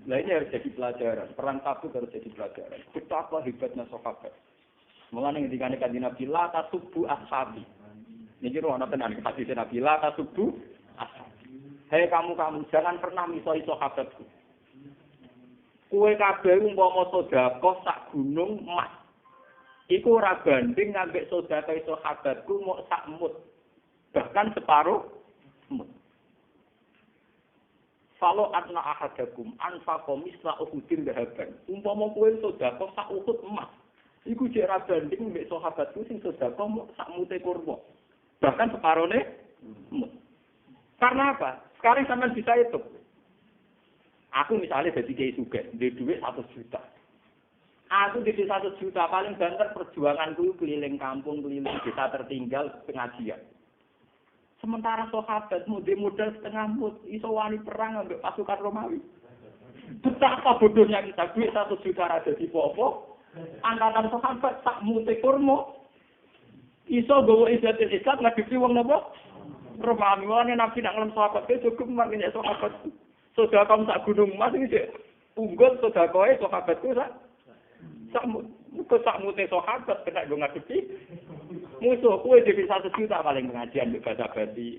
Nah ini harus jadi pelajaran. Perang Tabuk harus jadi pelajaran. Betapa hebatnya sahabat. Mulane ketika Kanjeng Nabi la tasubbu ashabi. Niki rono tenan hadis Nabi la tasubbu ashabi. Hei kamu jangan pernah misoi sahabatku. Kowe kabeh umpama sedekah sak gunung emas. Iku ora banding ngambek sedekah sahabatku mok sak mut. Bahkan separuh mut. Kalau atna ahadakum anfaqa misla uhudin dahaban. Umpama kowe sedekah sak uhud emas. Iku jek ra banding mbek sahabatku sing sedekah sak mute kurma. Bahkan separone mut. Karena apa? Sekarang sampean bisa itu. Aku misalnya jadi kiai sugih, duwe duit 100 juta. Aku di 100 juta paling banter perjuanganku keliling kampung, keliling desa tertinggal pengajian. Sementara sahabat modal setengah mut, iso wani perang ambek pasukan Romawi. Betapa bodohnya kita, duit 100 juta ada di popo, angkatan sahabat tak mute kurma, iso gawa ibadah Islam ngadepi wong napa? Romawi. Wani Nabi nak ngelem sahabat itu cukup makin sahabat. Saudara kamu tak gunung emas ini sih, unggul saudara kowe sahabatku sak mute sahabat kena go ngadepi. Musuh kue jadi 1 juta paling pengajian di bahasa basi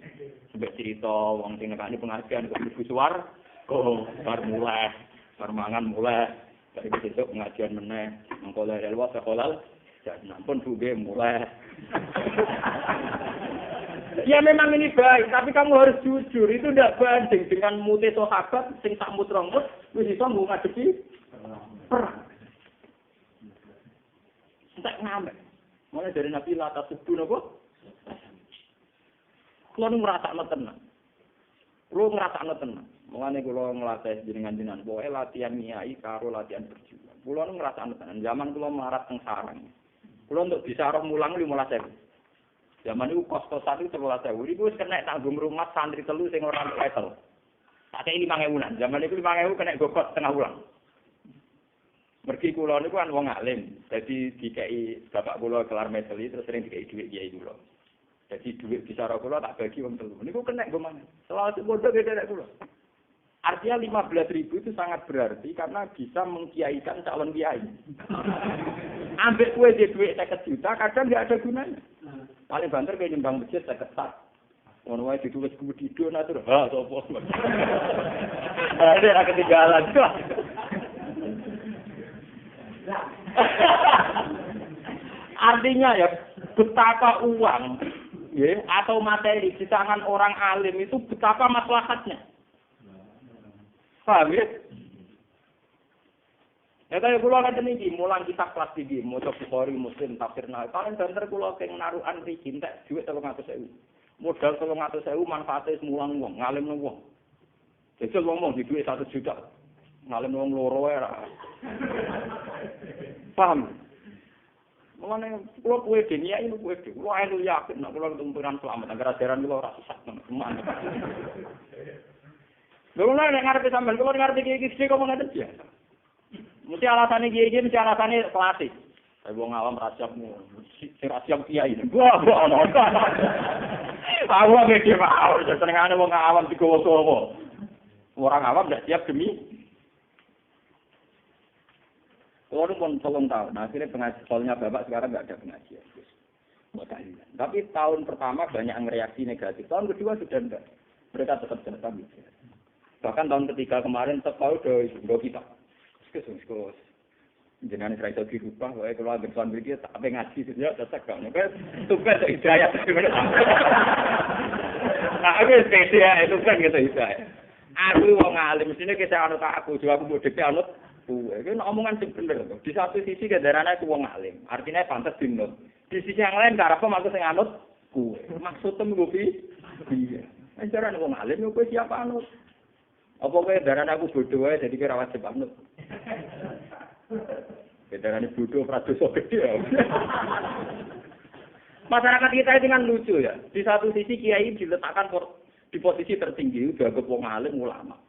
sebab cerita wong sing nekani pengajian kok ibu suar kok bar mangan mulai dari besok pengajian meneh mengko lewat sekolah dan ampun buge mulai. Ya memang ini baik, tapi kamu harus jujur, itu tidak banding dengan mute sahabat sing sak mut rongkut wis iso ngadepi perang. Tak ngamek. Mulai dari Nabi Lata Subuh napa? Kulo ngrasakno tenan. Mulane kulo nglatih jenengan-jenengan, pokoke latihan nyai karo latihan berjuang. Kulo ngrasakno tenan. Zaman kulo melarat teng sarang. Kulo untuk bisa roh mulang 15.000. Zaman itu kos-kosan itu 13.000. Iku wis kena tanggung rumah santri telu sing ora level. Tak kei 5.000-an. Zaman itu 5.000 kena gokot setengah ulang. Mergi kula niku kan wong alim. Dadi dikei bapak kula kelar medali terus sering dikei dhuwit kiai kula. Dadi dhuwit bicara kula tak bagi wong telu. Niku kena nggo mangan. Selawase bodoh gede kula. Artinya 15.000 itu sangat berarti karena bisa mengkiaikan calon kiai. Ambek kowe di dhuwit 50 juta kadang enggak ada gunanya. Paling banter kayak nyumbang masjid 50 sak. Ngono wae ditulis kuwi donatur. Ha sapa. Ada ketinggalan. Artinya ya betapa uang ya, atau materi di tangan orang alim itu betapa maslahatnya. Paham ya? Ya kaya kula ngeten iki mulang kitab kelas 3 maca Bukhari Muslim tafsir Nawawi. Paling banter kula sing narukan iki entek dhuwit 300.000. Modal 300.000 manfaate mulang wong, ngalimno wong. Jajal wong di dhuwit 1 juta. Ngalim wong loro wae ra. Paham? Mulane kula kuwe dene iki kuwe dene. Kula elu yakin nek kula ketumpuran selamat agar ajaran kula ora sesat teman. Lha nek ngarepe sampean kula ngerti iki kok ngoten ya. Mesti alasane iki mesti alasane klasik. Kayak wong awam rasiapmu, sing rasiap kiai. Wah, ono. Awam iki mau senengane wong awam digowo-gowo. Orang awam ndak siap demi Kalau pun 3 tahun, akhirnya pengajiannya bapak sekarang nggak ada pengajian. Tapi tahun pertama banyak yang reaksi negatif. Tahun kedua sudah enggak. Mereka tetap datang. Bahkan tahun ketiga kemarin tetap udah kita. Terus jenengan Israel itu dirubah, wae kalau agak tuan begitu tak apa ngaji saja tetap gak. Tugas hidayah. Aku sepeda ya, itu kan gitu hidayah. Aku wong alim, mestinya kita anut aku, juga aku bodhe anut. Itu omongan sing bener. Di satu sisi kendaraan aku wong alim, artinya pantas dinut. Di sisi yang lain karep aku sing anut kuwe. Maksudnya ngopi? Iya. Kendaraan wong alim yo kowe siapa anut? Apa kowe kendaraan aku bodoh wae jadi kira wajib anut. Kendaraan bodoh pradosa gede ya. Masyarakat kita ini kan lucu ya. Di satu sisi kiai diletakkan di posisi tertinggi, udah ke wong alim ulama.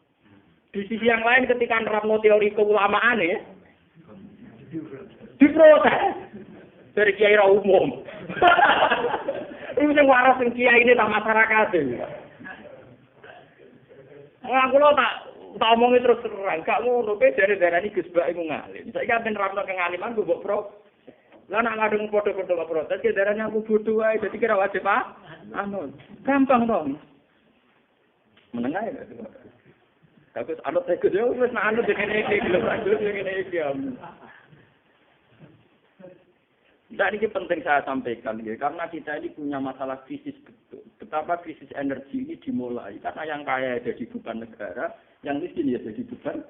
Di sisi yang lain ketika nerapno teori keulamaan ya, diprotes dari kiai ra umum. Ini sing waras sing kiai ini tak masyarakat ini. Aku lo tak omongi terus terang, gak ngono pe dari Gus Bak iku ngalim. Saiki kan nerapno kengaliman mbok pro. Lah nak ngadung padha-padha protes ke darahnya aku bodoh wae dadi kira wajib anu. Gampang dong. Menengah ya. Tapi anut tegas yo wis nak anut ngene iki gelem ngene iki. Dan ini penting saya sampaikan ya, karena kita ini punya masalah krisis betul. Betapa krisis energi ini dimulai karena yang kaya jadi beban negara, yang miskin ya jadi beban.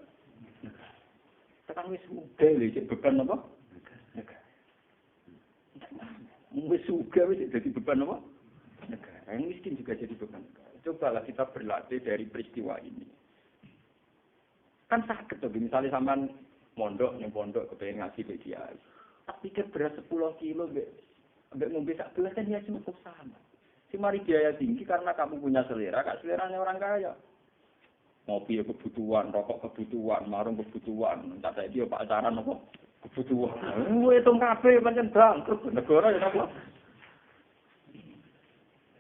Sekarang wis muda lho beban apa? Negara. Wis suga wis jadi beban apa? Negara. Yang miskin juga jadi beban negara. Cobalah kita berlatih dari peristiwa ini. Kan sakit tuh, misalnya sampean mondok kepengen ngaji ke kiai. Tak pikir beras 10 kilo, ambek ngombe sak gelas kan ya cukup sama. Si mari biaya tinggi karena kamu punya selera, kak seleranya orang kaya. Ngopi ya kebutuhan, rokok kebutuhan, marung kebutuhan, tak ada dia pacaran apa kebutuhan. Hitung kabeh pancen bangkrut negara ya apa.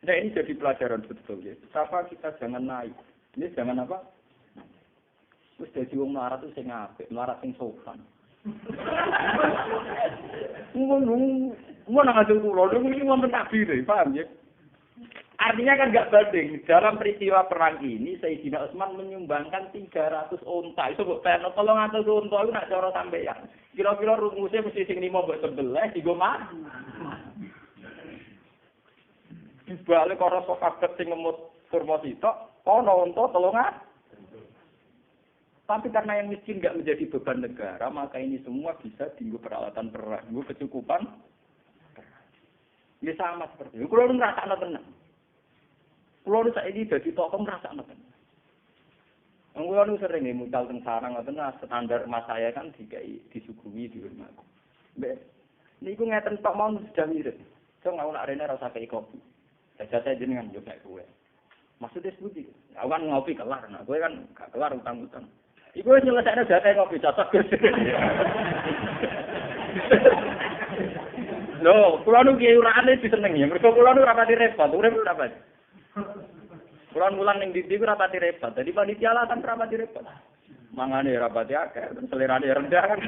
Nah ini jadi pelajaran betul ya. Betapa kita jangan naik. Ini jangan apa? Terus jadi wong melarat itu sing apik, melarat sing sopan. Mau ngajeng kula, ini wonten takbir, paham ya? Artinya kan enggak banding. Dalam peristiwa perang ini, Sayyidina Utsman menyumbangkan 300 unta. Itu mbok perno 300 unta itu nak cara sampeyan. Kira-kira rumusnya mesti sing 5 mbok sebelah digo mah. Dibalik karo sahabat sing ngemut kurma sitok, ana unta 300. Tapi karena yang miskin nggak menjadi beban negara, maka ini semua bisa dienggo peralatan perang, dienggo kecukupan. Ini sama seperti itu. Kalau ngerasa tenang, kalau saya ini jadi tokoh ngerasa tenang. Kalau sering nih muncul teng sarang, standar mas saya kan disuguhi di rumahku. Ini aku ngeten tok mau sudah mirip. So nggak nak rene rasa kayak kopi. Saya jenengan juga kue. Maksudnya seperti, aku kan ngopi kelar, nah gue kan gak kelar utang-utang. Iku nyelesaikan data ngopi cocok. Loh, kula nu ki urane disenengi. Mergo kula nu rapati repot, urip rapati. Kula mulang ning ndi-ndi ku rapati repot. Dadi panitia lah kan rapati repot. Mangane rapati akeh, selerane rendah kan.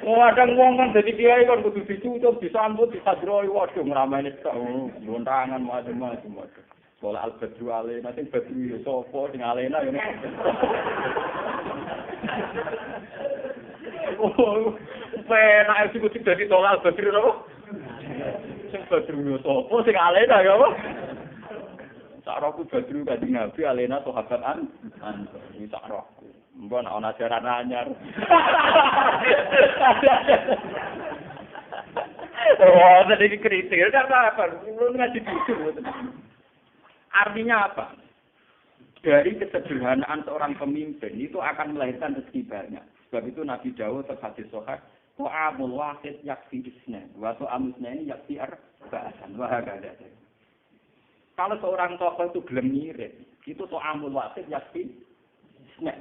Kadang wong kan dadi kiai kan kudu dicucup, disambut, disadroi, waduh ngrameni tok. Bontangan macam-macam. Sekolah Al-Badru Alena, sing Badru ya sapa, sing Alena ya. Oh, penak sing kudu dadi sekolah Al-Badru apa? Sing Badru ya sapa, sing Alena ya apa? Sakroku Badru Kanjeng Nabi, Alena sahabat ini sakroku. Mbok ana ajaran anyar. Oh, tadi kritik, kan apa? Lu ngaji jujur. Artinya apa? Dari kesederhanaan seorang pemimpin itu akan melahirkan rezeki banyak. Sebab itu Nabi Dawud terhadis sohak, ta'amul wahid yakfi isna, wa ta'amusna ini yakfi arba'asan, wa hakada. Kalau seorang tokoh itu gelem nyirit, itu ta'amul wahid yakfi isna.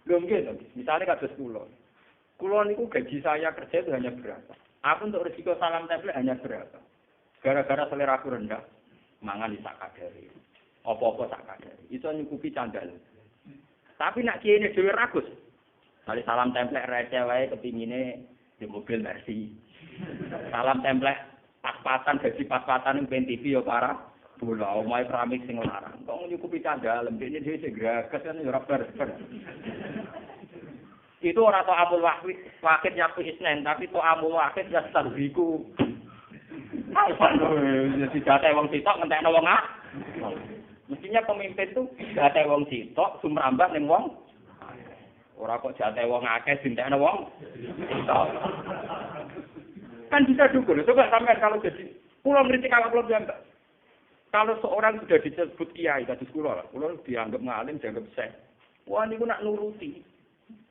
Belum gitu, misalnya kados kula. Kula niku gaji saya kerja itu hanya berapa? Aku untuk resiko salam tempel hanya berapa? Gara-gara selera aku rendah. Mangan sak kadare. Apa-apa sak kadare. Iso nyukupi candal. Tapi nak kiye dhewe ragus. Kali salam template receh wae kepingine di mobil Mercy. Salam template pas-pasan gaji pas-pasan ning TV yo parah. Bola omahe keramik sing larang. Kok nyukupi candhalem dene dhewe sing gragas kan yo ora bar. Itu ora to amul wakid yakfi isnen, tapi to amul wakid ya tarbiku. Jadi jatah wong sitok ngentekno wong ah. Mestinya pemimpin tuh jatah wong sitok sumrambat ning wong. Ora kok jatah wong akeh dintekno wong sitok. Kan bisa dukur. Coba sampean kalau jadi kula ngritik awak kula piyambak. Kalau seorang sudah disebut kiai kados kula dianggap ngalim, dianggap syekh. Wah niku nak nuruti.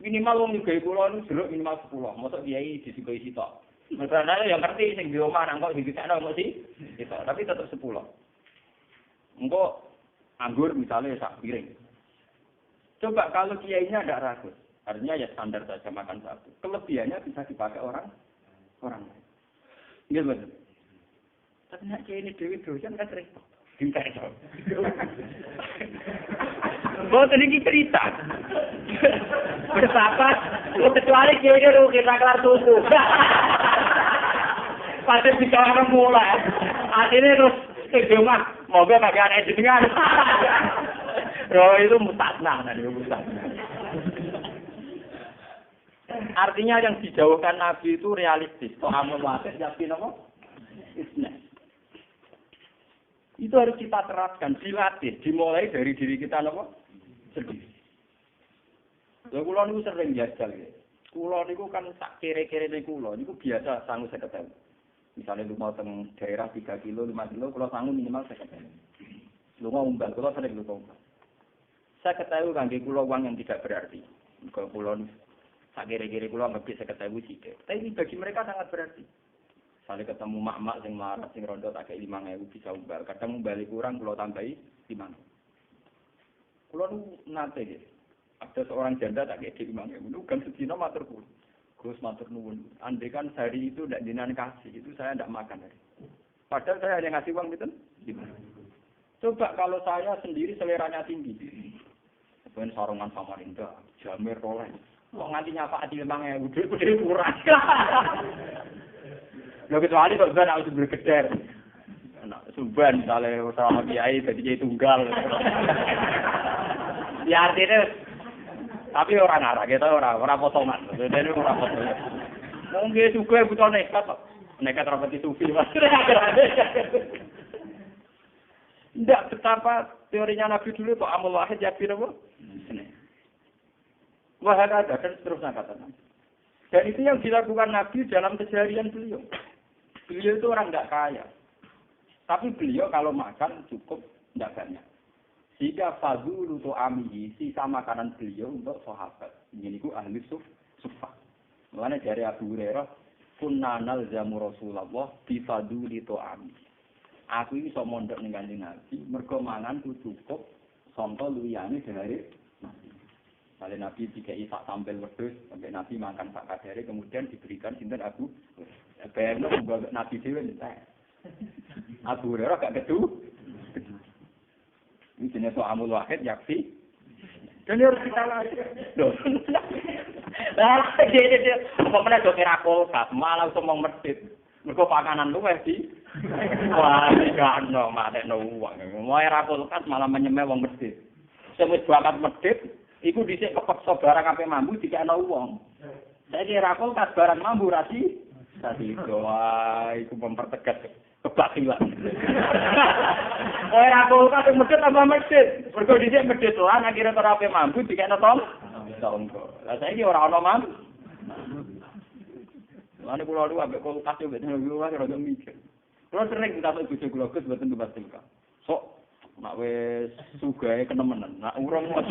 Minimal wong nyugai kula niku jeruk minimal 10. Mosok kiai disugoi sitok. Masalahnya yang ngerti sing di omah nang kok sing ditekno kok sih. Gitu. Tapi tetap 10. Engko anggur misalnya sak piring. Coba kalau kiainya ada ragus, artinya ya standar saja makan satu. Kelebihannya bisa dipakai orang lain. Iya betul. Tapi nak kiai ini dewi doyan kan repot. Tidak itu. Boten iki cerita. Bersahabat, kecuali kiai itu kita kelar susu. Pasti bisa orang mulai. Akhirnya terus rumah, moga pakai anak jenengan. Oh itu mustasna, nanti mustasna. Artinya yang dijauhkan Nabi itu realistis. To'amul wasid yakin apa? Isna. Itu harus kita terapkan, dilatih, dimulai dari diri kita apa? Sendiri. Lha kula niku sering jajal ya. Kula niku kan sak kere-kere kula niku biasa sangu 50.000. Misalnya lumah teng daerah 3 kilo, 5 kilo, kalau sangu minimal 50.000. Lumah umbal, kalau sering lumah umbal. Saya ketahui kangge kula uang yang tidak berarti. Kalau kula sak kere-kere kula nggak bisa ketahui sih. Tapi bagi mereka sangat berarti. Misalnya ketemu mak-mak sing marah, sing rondo tak kayak 5.000 bisa umbal. Kadang umbali kurang, kula tambahi 5. Kula nate gitu. Ada seorang janda tak kayak 5.000. Itu kan sedina matur kula. Gus matur nuwun. Andai kan sehari itu tidak jenengan kasih, itu saya tidak makan hari. Padahal saya hanya ngasih uang gitu. Coba kalau saya sendiri seleranya tinggi. Sebenarnya sarungan Samarinda, Jamir Rolex. Kok nganti nyapa adi 5.000, duit kurang. Lho kecuali kok ben aku bergeder. Nah, Suban misalnya sama kiai jadi kiai tunggal. Ya artinya tapi orang arah kita orang potongan. Jadi orang potongan. Mungkin juga butuh nekat rapati sufi mas. Tidak betapa teorinya Nabi dulu kok amul wahid yakin apa? Wah ada dan seterusnya kata Nabi. Dan itu yang dilakukan Nabi dalam keseharian beliau. Beliau itu orang tidak kaya. Tapi beliau kalau makan cukup tidak banyak. Jika fadulu to amihi sisa makanan beliau untuk sahabat. Ini ku ahli sufa. Mulane dari Abu Hurairah kunna nalzamu Rasulullah bi faduli to ami. Aku iki iso mondok ning Kanjeng Nabi mergo mangan ku cukup sonto liyane dari Nabi. Kali Nabi dikai sak tampil wedhus sampai Nabi makan sak kadare kemudian diberikan sinten Abu Bayangno Nabi dhewe entek. Abu Hurairah gak kedu. Ini jenis amul wahid yakfi. Dan harus kita lari. Nah, dia pokoknya do kira kulkas, malah semong medit. Mergo pakanan luwih di. Wah, gak ono matekno uang. Mau era kulkas malah menyemeh wong medit. Sing wis bakat medit, iku dhisik kepeksa barang ape mambu dikekno wong. Saiki era kulkas barang mambu rasi. Tadi doa iku mempertegas kebakilan. Ora kulkas medhit apa medhit. Mergo dhisik medhit lan akhire ora ape mambu dikekno tonggo. Lah saiki ora ana mambu. Lan kula lu ambek kulkas yo wis ora mikir. Kula sering ditakok bojo kula Gus mboten tumbas tilka. Sok nek wis sugahe kenemenan, nek urung mos.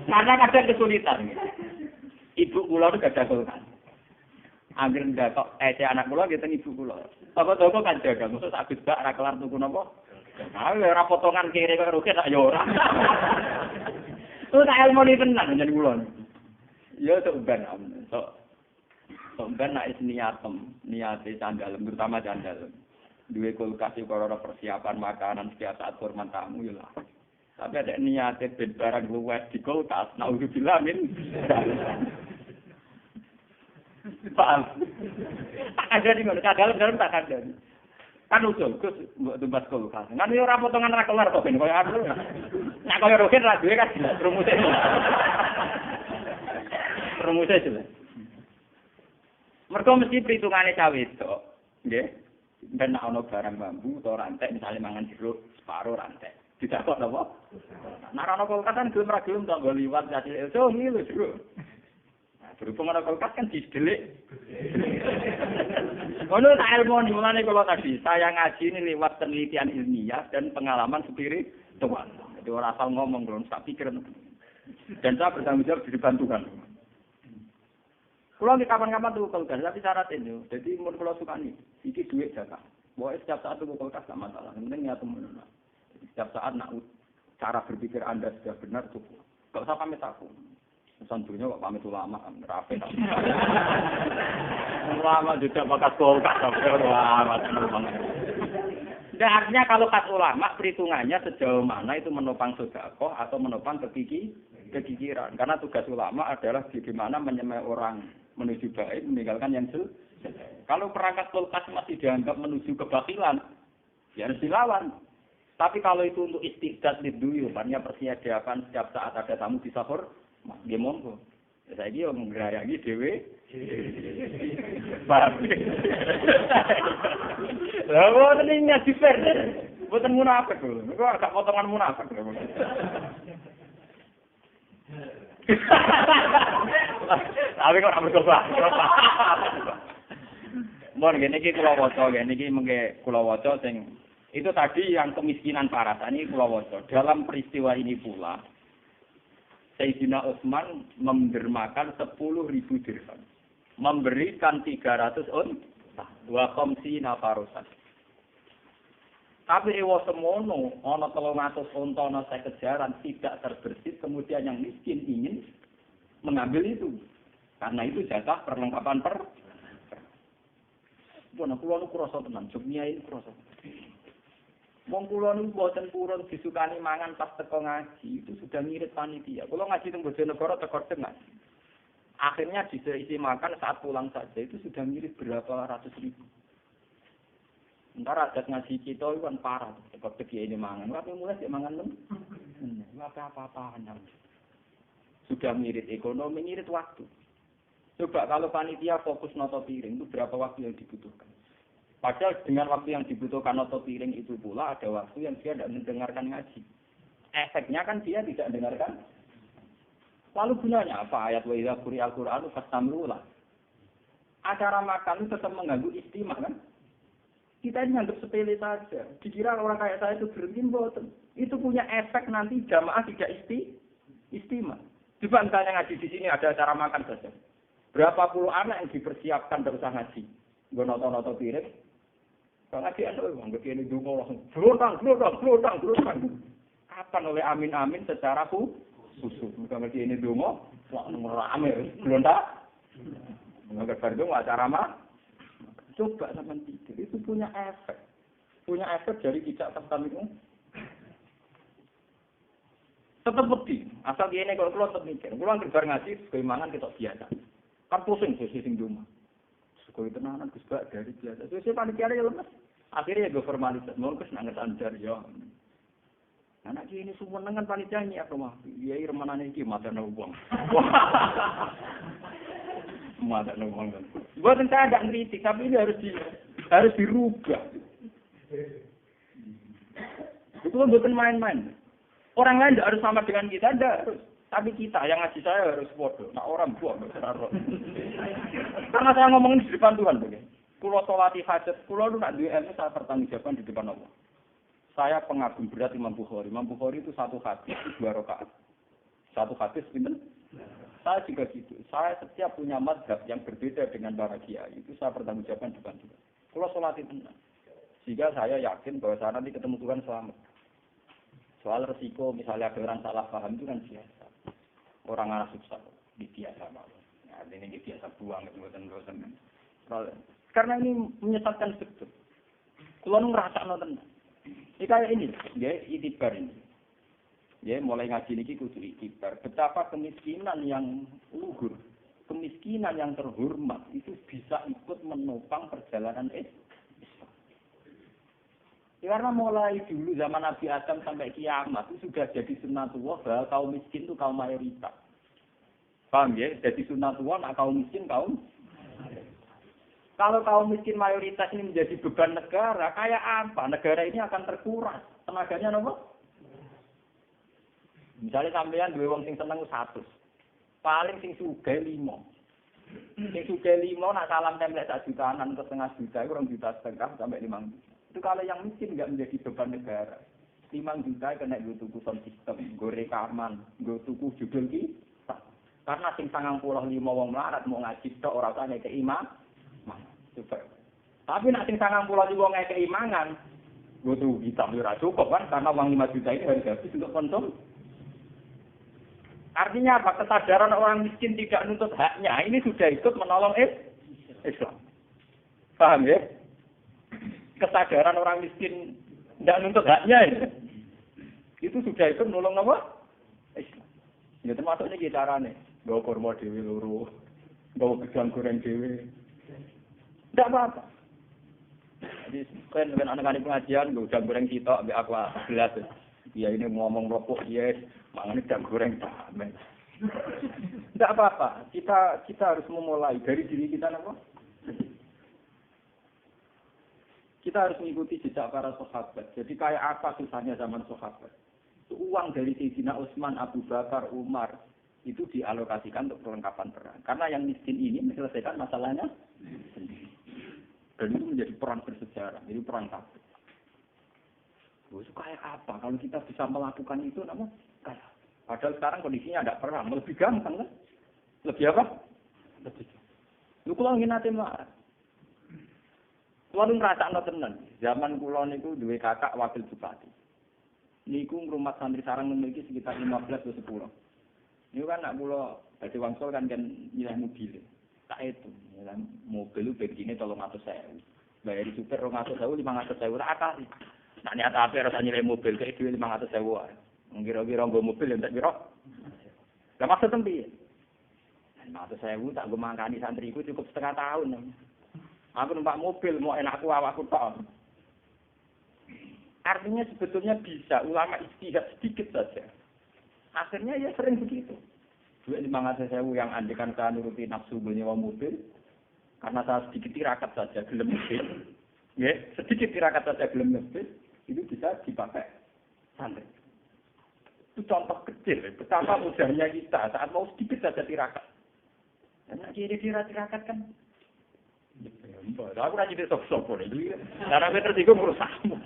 Karena ada kesulitan. Ibu kula itu gak ada kulkas. Angger ndak kok anak kula ngeten ibu kula. Toko-toko kan jaga, mesti sak bis bak ra kelar tuku napa. Ah ora potongan kiri kok rugi tak yo ora. Itu tak ilmu ni tenan jan kula. Ya tok ben. Tok ben nek niate candalem terutama candalem. Duwe kulkas iki ora persiapan makanan setiap saat hormat tamu ya lah. Tapi ada niatnya ben barang luwes di kulkas, naudzubillah min. Paham? Tak ada di mana, kadang-kadang tak ada. Kan usul, Gus, mbok tumbas kulkas. Kan yo ora potongan ra kelar kok ben koyo aku. Nek koyo roket ra duwe kan rumusnya. Rumusnya jelas. Mergo mesti perhitungane cawe wedok, nggih. Ben nek ana barang bambu utawa rantai misalnya mangan jeruk separo rantai. Tidak kok napa? Nek ana kulkas kan gelem ra gelem tak go liwat hasil. So ngilu jeruk. Nah, berhubung ana kulkas kan didelik. Ono tak ilmu mulane kula tadi, saya ngaji ini lewat penelitian ilmiah dan pengalaman spiritual. Jadi ora asal ngomong lho, tak pikir. Dan saya bertanggung jawab di depan Tuhan. Kalau di kapan-kapan tuh kulkas, tapi syarat itu. Jadi mun kalau suka nih, iki duit jatah. Bahwa setiap saat tuh kulkas gak masalah. Yang penting niat temen. Setiap saat nak cara berpikir Anda sudah benar cukup. Gak usah pamit aku. Santunya kok pamit ulama, rapi. Ulama juga bakas kulkas, ulama. Dan artinya kalau khas ulama perhitungannya sejauh mana itu menopang sedekah atau menopang kegigiran. Karena tugas ulama adalah bagaimana menyemai orang menuju baik, meninggalkan yang jelek. Kalau perangkat kulkas masih dianggap menuju kebakilan, ya harus dilawan. Tapi kalau itu untuk istiqdat liduyuh, artinya persiapan setiap saat ada tamu di sahur, dia monggo. Saya ini yang menggerayangi dewe. Paham? Lah kok ini ngaji fair. Bukan munafik lho. Kok agak potongan munafik lho. Tapi kok ora bercoba. Mun ngene iki kula waca, ngene iki mengke kula waca sing itu tadi yang kemiskinan parah. Ini kula waca. Dalam peristiwa ini pula Sayyidina Utsman mendermakan 10.000 dirham. Memberikan 300 unta wa khamsina farusan. Tapi ewa semono ana 300 unta ana 50 jaran tidak terbersit, kemudian yang miskin ingin mengambil itu. Karena itu jatah perlengkapan Pun kula nu krasa tenan, jognya ini krasa. Wong kula niku mboten purun disukani mangan pas teko ngaji, itu sudah ngirit panitia. Kula ngaji teng Bojonegoro teko tengah. Akhirnya diisi makan saat pulang saja itu sudah ngirit berapa ratus ribu. Entar adat ngaji kita itu kan parah, teko ini mangan. Tapi mulai sik mangan men. Apa-apaan. Sudah ngirit ekonomi, ngirit waktu. Coba kalau panitia fokus noto piring itu berapa waktu yang dibutuhkan? Padahal dengan waktu yang dibutuhkan noto piring itu pula ada waktu yang dia tidak mendengarkan ngaji. Efeknya kan dia tidak mendengarkan. Lalu gunanya apa? Ayat wa idza quri'al Qur'anu fastamlulah. Acara makan itu tetap mengganggu istimewa kan? Kita ini anggap sepele saja. Dikira orang kayak saya itu berhenti mboten. Itu punya efek nanti jamaah tidak istimewa. Coba misalnya ngaji di sini ada acara makan saja. Berapa puluh anak yang dipersiapkan dari usaha ngaji. Gue noto-noto piring. Kalau ngaji anu, anggap ini dungo langsung. Glodang. Kapan oleh amin-amin secara khusus. Kalau ngaji ini dungo, rame. Glondak. Anggap berdungo acara mah. Coba sama pikir. Itu punya efek. Punya efek dari tidak tertarik. Tetap bukti. Asal dia ini kalau keluar tetap mikir. Keluar kerja ngaji, keimangan kita biasa. Kan pusing sing rumah. Sekolah tenanan Gus Bak dari biasa. Terus panitia ya lemes. Akhirnya gue formalitas. Mau Gus nang ngesanjar ya. Anak ini semua dengan panitia nyiap rumah. Iya remanane iki matane wong. Matane wong. Bukan saya ada kritik, tapi ini harus dirubah. Itu bukan main-main. Orang lain tidak harus sama dengan kita, tidak harus. Tapi kita yang ngaji saya harus bodoh. Nah orang buang. Karena saya ngomongin di depan Tuhan. Kulo sholati hajat, kulo itu nak duwe ilmu saya pertanggungjawabkan di depan Allah. Saya pengagum berat Imam Bukhari. Imam Bukhari itu satu hadis 2 rakaat. Satu hadis pinten? Saya juga gitu. Saya setiap punya mazhab yang berbeda dengan para kiai itu saya pertanggungjawabkan di depan Tuhan. Kulo sholati tenang. Sehingga saya yakin bahwa saya nanti ketemu Tuhan selamat. Soal resiko misalnya ada orang salah paham itu kan biasa. Orang anak susah, biasa malah. Nah, ini biasa buang itu boten. Karena ini menyesatkan betul. Kalau ngerasa nonton, ini kayak ini, ya itibar ini. Ya, mulai ngaji niki kudu ikhtibar. Betapa kemiskinan yang luhur, kemiskinan yang terhormat itu bisa ikut menopang perjalanan Islam. Ya, karena mulai dulu zaman Nabi Adam sampai kiamat itu sudah jadi sunnatullah bahwa kaum miskin itu kaum mayoritas. Paham ya? Jadi sunnatullah nak kaum miskin kaum. Kalau kaum miskin mayoritas ini menjadi beban negara, kayak apa? Negara ini akan terkuras. Tenaganya nopo? Misalnya sampean dua wong sing seneng 100. Paling sing sugih 5. Sing sugih 5 nak salam templek 1 jutaan ke setengah juta, kurang juta setengah sampai 5 juta. Itu kalau yang miskin enggak menjadi beban negara. 5 juta kena nggo tuku sound system, nggo rekaman, nggo tuku judul ki. Karena sing 95 wong melarat mau ngaji tok ora usah ngekeki imam. Coba. Tapi nak sing 90 wong ngekeki mangan, nggo tuku kitab ora cukup kan karena uang 5 juta ini harus habis untuk konsumsi. Artinya apa? Kesadaran orang miskin tidak nuntut haknya. Ini sudah ikut menolong Islam. Paham ya? Kesadaran orang miskin tidak nuntut haknya ya? Itu sudah ikut menolong apa? Islam. Ya termasuk ini caranya. Bawa kurma dewi luru. Bawa gedang goreng dewi. Tidak apa-apa. Jadi kan anak-anak pengajian, bawa gedang goreng kita, ambil aku gelas. Ya ini ngomong rokok, yes. Mangan gedang goreng tamen. Tidak apa-apa. Kita harus memulai dari diri kita apa? Kita harus mengikuti jejak para sahabat. Jadi kayak apa susahnya zaman sahabat? Uang dari Sayyidina Utsman, Abu Bakar, Umar itu dialokasikan untuk perlengkapan perang. Karena yang miskin ini menyelesaikan masalahnya sendiri. Dan itu menjadi perang bersejarah. Jadi perang Tabuk. Itu kayak apa? Kalau kita bisa melakukan itu, namanya kayak. Padahal sekarang kondisinya tidak perang, lebih gampang kan? Lebih apa? Lebih. Lu kalau ingin nanti marah. Kalau ngerasa tenan, zaman kulon itu dua kakak wakil bupati. Niku rumah santri sarang memiliki sekitar 15 atau 10. Ini kan nak pulau dari Wangsol kan nilai mobil. Tak itu, nilai mobil itu bensinnya 300.000. Bayar di super 200.000, 500.000 tak akal. Nak niat apa rasa nilai mobil kayak duit 500.000. Kira-kira nggo mobil entek piro? Lah maksud tempi. 500.000 tak nggo mangkani santriku cukup setengah tahun. Aku numpak mobil mau enakku awakku tok. Artinya sebetulnya bisa ulama ijtihad sedikit saja. Akhirnya ya sering begitu. Duit 500.000 yang andekan saya nuruti nafsu nyewa mobil karena saya sedikit tirakat saja gelem mobil. Ya, sedikit tirakat saja gelem mobil itu bisa dipakai santri. Itu contoh kecil, betapa mudahnya kita saat mau sedikit saja tirakat. Karena kiri tirakat kan. Aku rajin sok-sok ini. Karena saya tersinggung urusakmu.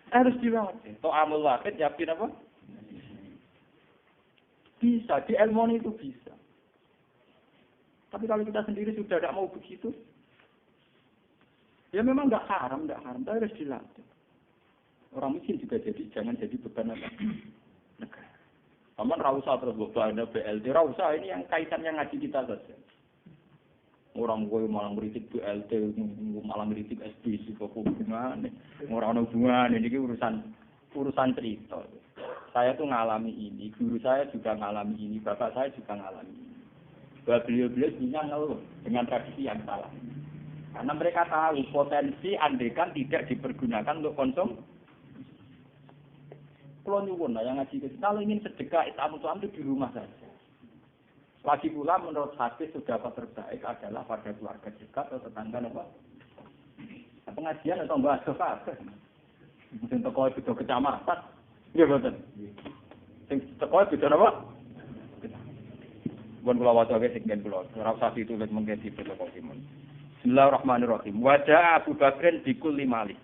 Harus dilatih. Toh amal wakil yakin apa? Bisa, di ilmu itu bisa. Tapi kalau kita sendiri sudah tidak mau begitu, ya memang tidak haram, tapi harus dilatih. Orang miskin juga jangan jadi beban negara. Aman rausa terus beban BLT, rausa ini yang kaitannya ngaji kita saja. Orang gue malah ngeritik BLT, malah ngeritik SBC, kok hubungan, orang hubungan ini urusan cerita. Saya tuh ngalami ini, guru saya juga ngalami ini, bapak saya juga ngalami ini. Bahwa beliau-beliau punya ngeluh dengan tradisi yang salah. Karena mereka tahu potensi andekan tidak dipergunakan untuk konsumsi. Kalau nyuwun lah yang ngaji itu, kalau ingin sedekah itu di rumah saja. Lagi pula menurut hadis sudah terbaik adalah pada keluarga dekat atau tetangga apa? Pengajian atau mbak Sofa? Mungkin toko itu kecamatan, iya betul. Toko itu apa? Bukan pulau wajah sekian pulau. Rasa itu lihat mungkin di toko timun. Bismillahirrahmanirrahim. Wajah Abu Bakrin bikul 5 malik.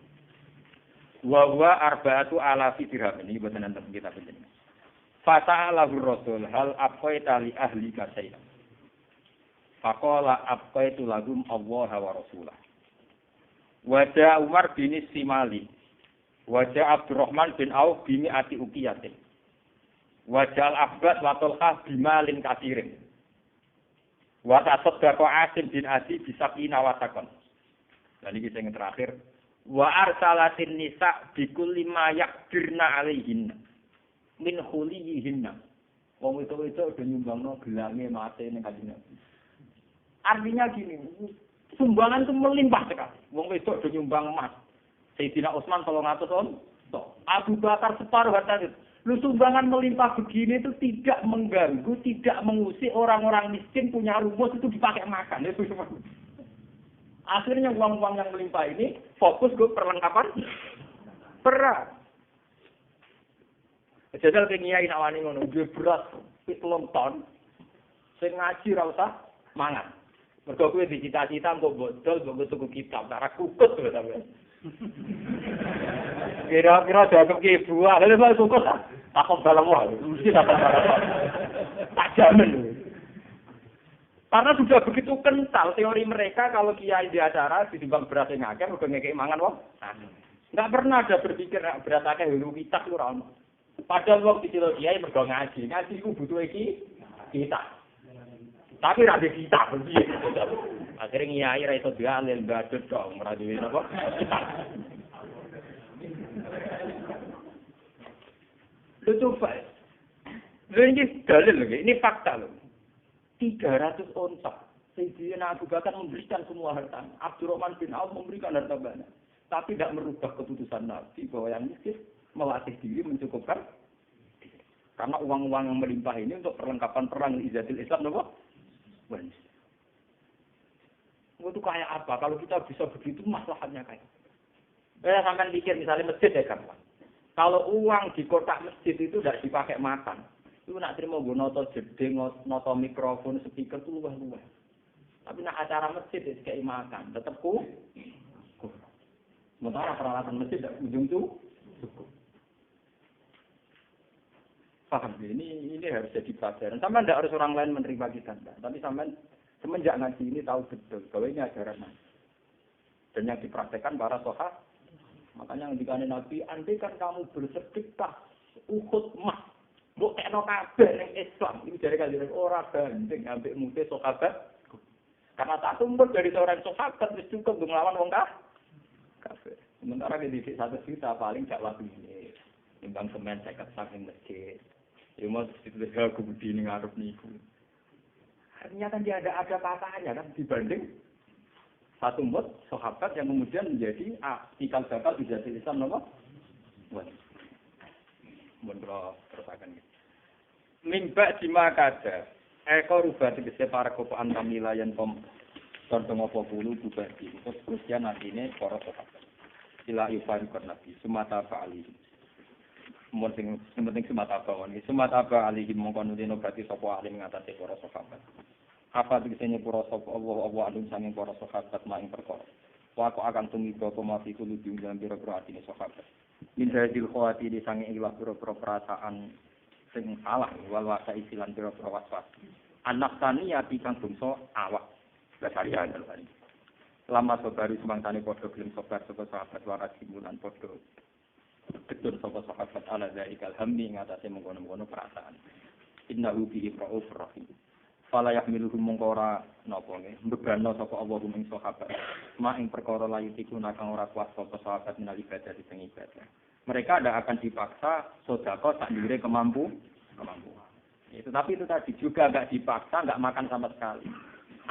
Wa arba'atu alafi dirham ini buatan nanti kita begini. Fata'alahu Rasul hal aqaita li ahli kasayya. Faqala aqaitu lahum Allah wa Rasulah. Wajah Umar bin Simali. Wajah Abdurrahman bin Auf bin Ati Uqiyatin. Wajah Al-Abbas wa Talqah bimalin kasirin. Wa tasaddaqa Asim bin Adi bisaqina wa takon. Dan ini yang terakhir. Wa arsalatin nisa bikulli ma yaqdirna alaihin min khulihinna. Wong itu udah nyumbangno gelange mate ning Kanjeng Nabi. Artinya gini, sumbangan itu melimpah sekali. Wong wedok udah nyumbang emas. Sayyidina Utsman 300 on. Abu Bakar separuh hartanya. Lu sumbangan melimpah begini itu tidak mengganggu, tidak mengusik orang-orang miskin punya rumus itu dipakai makan. Itu cuma. Akhirnya uang-uang yang melimpah ini fokus ke perlengkapan perang. Jajal ke ngiyai nak wani ngono, duwe beras 7 ton. Sing ngaji ra usah mangan. Mergo kuwi dicita-cita mbok bodol, mbok tuku kitab, ora kukut to sampeyan. Kira-kira dianggap ki ibu, lha lha kukut. Takut dalam wah, mesti dapat tak jamin. Karena sudah begitu kental teori mereka kalau kiai di acara ditimbang beras yang akeh udah ngekek mangan wong. Enggak pernah ada berpikir beras akeh lu kitab lu ora ono. Padahal wong dicilo kiai mergo ngaji. Ngaji iku butuh iki kitab. Tapi ra ada kitab piye. Akhirnya kiai ra iso dialil badut dong, ora duwe napa kitab. Lu coba. Lu ini dalil lagi, ini fakta loh. 300 ontak. Sayyidina Abu Bakar memberikan semua harta. Abdurrahman bin Auf memberikan harta banyak. Tapi tidak merubah keputusan Nabi bahwa yang miskin melatih diri mencukupkan. Karena uang-uang yang melimpah ini untuk perlengkapan perang Izzatul Islam, apa? Bagus. Itu kayak apa? Kalau kita bisa begitu, masalahnya kayak. Sampai pikir misalnya masjid ya kan. Kalau uang di kotak masjid itu tidak dipakai makan, itu nak terima gue noto jeding, noto mikrofon, speaker itu luah-luah. Tapi nak acara masjid itu kayak makan, tetap ku. Sementara peralatan masjid tidak ujung tuh cukup. Paham? Ini harus jadi pelajaran. Sampai tidak harus orang lain menerima kita, enggak. Tapi sampai semenjak ngaji ini tahu betul bahwa ini ajaran Nabi. Dan yang dipraktekkan para sahabat. Makanya yang dikatakan Nabi, andai kan kamu bersedekah Uhud emas, mbok tekno kabeh ning Islam, iki jare kanjeng ora banding ambek mute sahabat. Karena tak tumpul dari seorang sahabat wis cukup untuk melawan wong kafir. Sementara di 1 juta paling gak waktu ini. Timbang semen 50 saking masjid. Ya mau ditulis aku begini ngarep niku. Artinya kan dia ada katanya kan dibanding satu mut sahabat yang kemudian menjadi cikal bakal Izzatul Islam napa? Mun terus akan gitu. Mimba dimakada. Eko rubah tegese para kopaan kamilayan kom condong apa bulu bubadi. Terus kemudian artine para sahabat. Ila yufari nabi sumata fa'ali. Mun sing penting sumata bawon. Sumata fa'ali mongko nulino berarti sapa ahli ngatasi para sahabat. Apa dikene para sapa Allah alun sanging para sahabat maing perkara. Wa aku akan tumiba pemafi kulo diundang pira-pira atine sahabat. Min hadil khawati di sanging ilah pira-pira perasaan sing salah wal wasa isilan pira-pira waswas. Anak tani ati kang bangsa awak. Basarian kan. Lama sobari semangtane padha gelem sobar sapa sahabat waras simulan padha. Betul sapa sahabat ala zaikal hammi ngatasé mengkono-mengkono perasaan. Innahu bi raufur rahim. Fala yahmiluhum mongkora napa nggih mbebano sapa Allah ing sahabat mak ing perkara layu iku kang ora kuat sapa sahabat minal ibadah sing ibadah mereka tidak akan dipaksa sedekah sak ndure kemampuan itu tapi itu tadi juga enggak dipaksa enggak makan sama sekali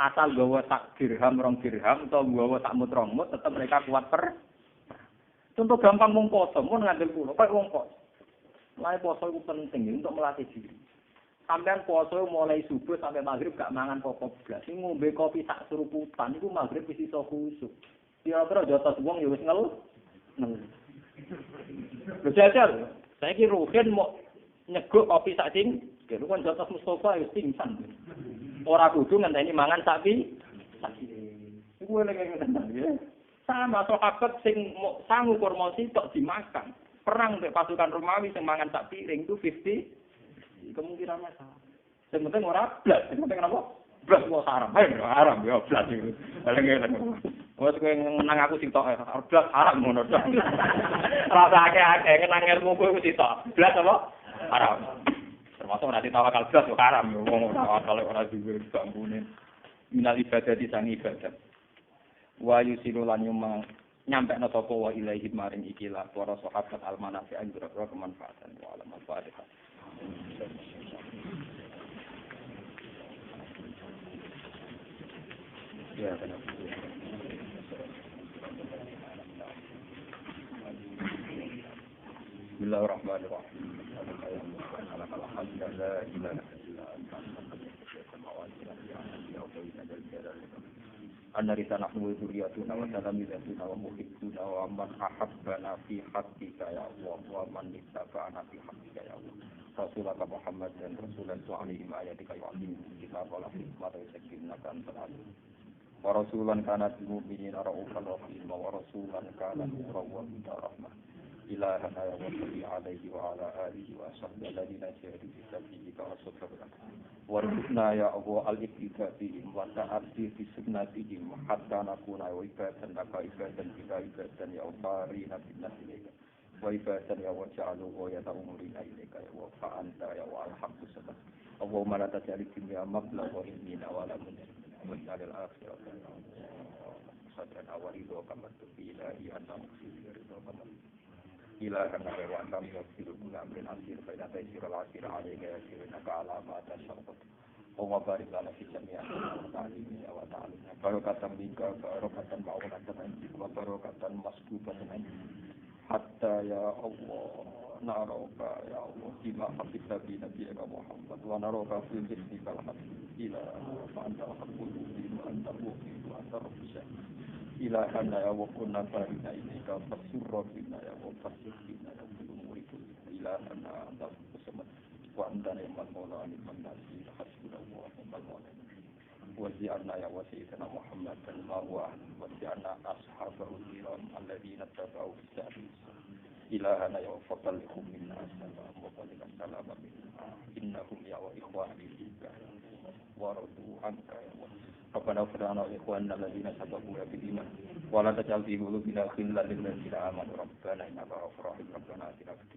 asal gawa sak dirham rong dirham atau gawa sak mut rong mut tetap mereka kuat contoh gampang wong poso mun ngandel kula kaya wong poso lae poso iku penting untuk melatih diri. Sampeyan puasa mulai subuh sampai maghrib gak mangan pokok blas. Sing ngombe kopi sak suruputan iku maghrib wis iso khusuk. Kira-kira jotos wong ya wis ngel. Lho jajal, saiki Ruhin mau nyeguk kopi sak sing, kira kan jotos Mustofa wis pingsan. Ora kudu ngenteni mangan sapi. Iku lagi ngeten ya. Sama sahabat sing sangu kurma sitok dimakan. Perang mbek pasukan Romawi sing mangan sak piring itu 50. Kemungkinannya salah. Yang penting orang blas, yang penting apa? Blas mau haram, haram ya blas itu. Paling wes kowe nang aku sing tok blas haram ngono tok. Rasa akeh-akeh nang ilmu kowe sing tok. Blas apa? Haram. Termasuk nanti tawakal blas yo haram yo wong tawakal ora duwe gambune. Minal ibadah disang ibadah. Wa yusilu lan nyampe na sapa wa ilaihi maring ikilah para sahabat al-manafi anjura kemanfaatan wa alam al-fatihah. Ya, Bismillahirrahmanirrahim. Anarita nahnu dzurriyyatuna wa talamizatuna wa muhibbuna wa man ahabbana fi haqqika ya Allah wa man ittaba'ana fi haqqika ya Allah. Rasulullah Muhammad dan Rasulullah alaihi ayatika wa alihi kitab wal hikmah wa sakinah kan terlalu. Wa rasulan kana bil mu'minina ra'ufan rahim wa rasulan kana nuran wa rahmah. Ilahana ya wa salli alaihi wa ala alihi wa sahbihi alladhina jahadu fi sabilika wa sabbara. Warzuqna ya Allah al-iqtida'ihim wa ta'ati fi sunnatihim hatta nakuna ibadan laka ibadan kita ibadan ya Allah bin nasilika wa ibadan ya wa ja'alu wa yata'umurina ilaika ya wa fa'anta ya wa al-haqqu sabah Allahumma la taj'al dunya mablagha wa ilmina wa la munjid wa ja'al al-akhirah sadran awalido kama tufi ilahi anta muqsidir ridho kama ilahana wa anta muqsidir amrin asir fa ila taysir al-asir alayka yasirna ka'ala ma tashabbat wa barik lana fi jami'i ta'limina wa ta'alina barakatan minka barakatan ma'unatan wa barakatan masbubatan hatta ya Allah naroka ya Allah bima habibta bi nabiyina Muhammad wa naroka fi jismika ila anta haqqul wa anta mu'min wa anta rabbus ilahana ya wa kunna farina ilaika fasurra bina ya wa fasirina ya umuri ilahana anta samad wa anta ni'mal mawla wa ni'mal nasir hasbunallahu wa ni'mal mawla wa zi'anna ya wa sayyidina Muhammad sallallahu alaihi wa sallam ashabahu kiram alladhina tabau bisabil ilahana ya wa fadlihum minna salam wa fadlika salam minna innahum ya wa ikhwani fika wa radu anka ya wa Rabbana firana ikhwanna alladhina sabaquna bil iman wa la taj'al fi qulubina ghillan lil ladzina amanu rabbana innaka ghafurur rahim rabbana atina fid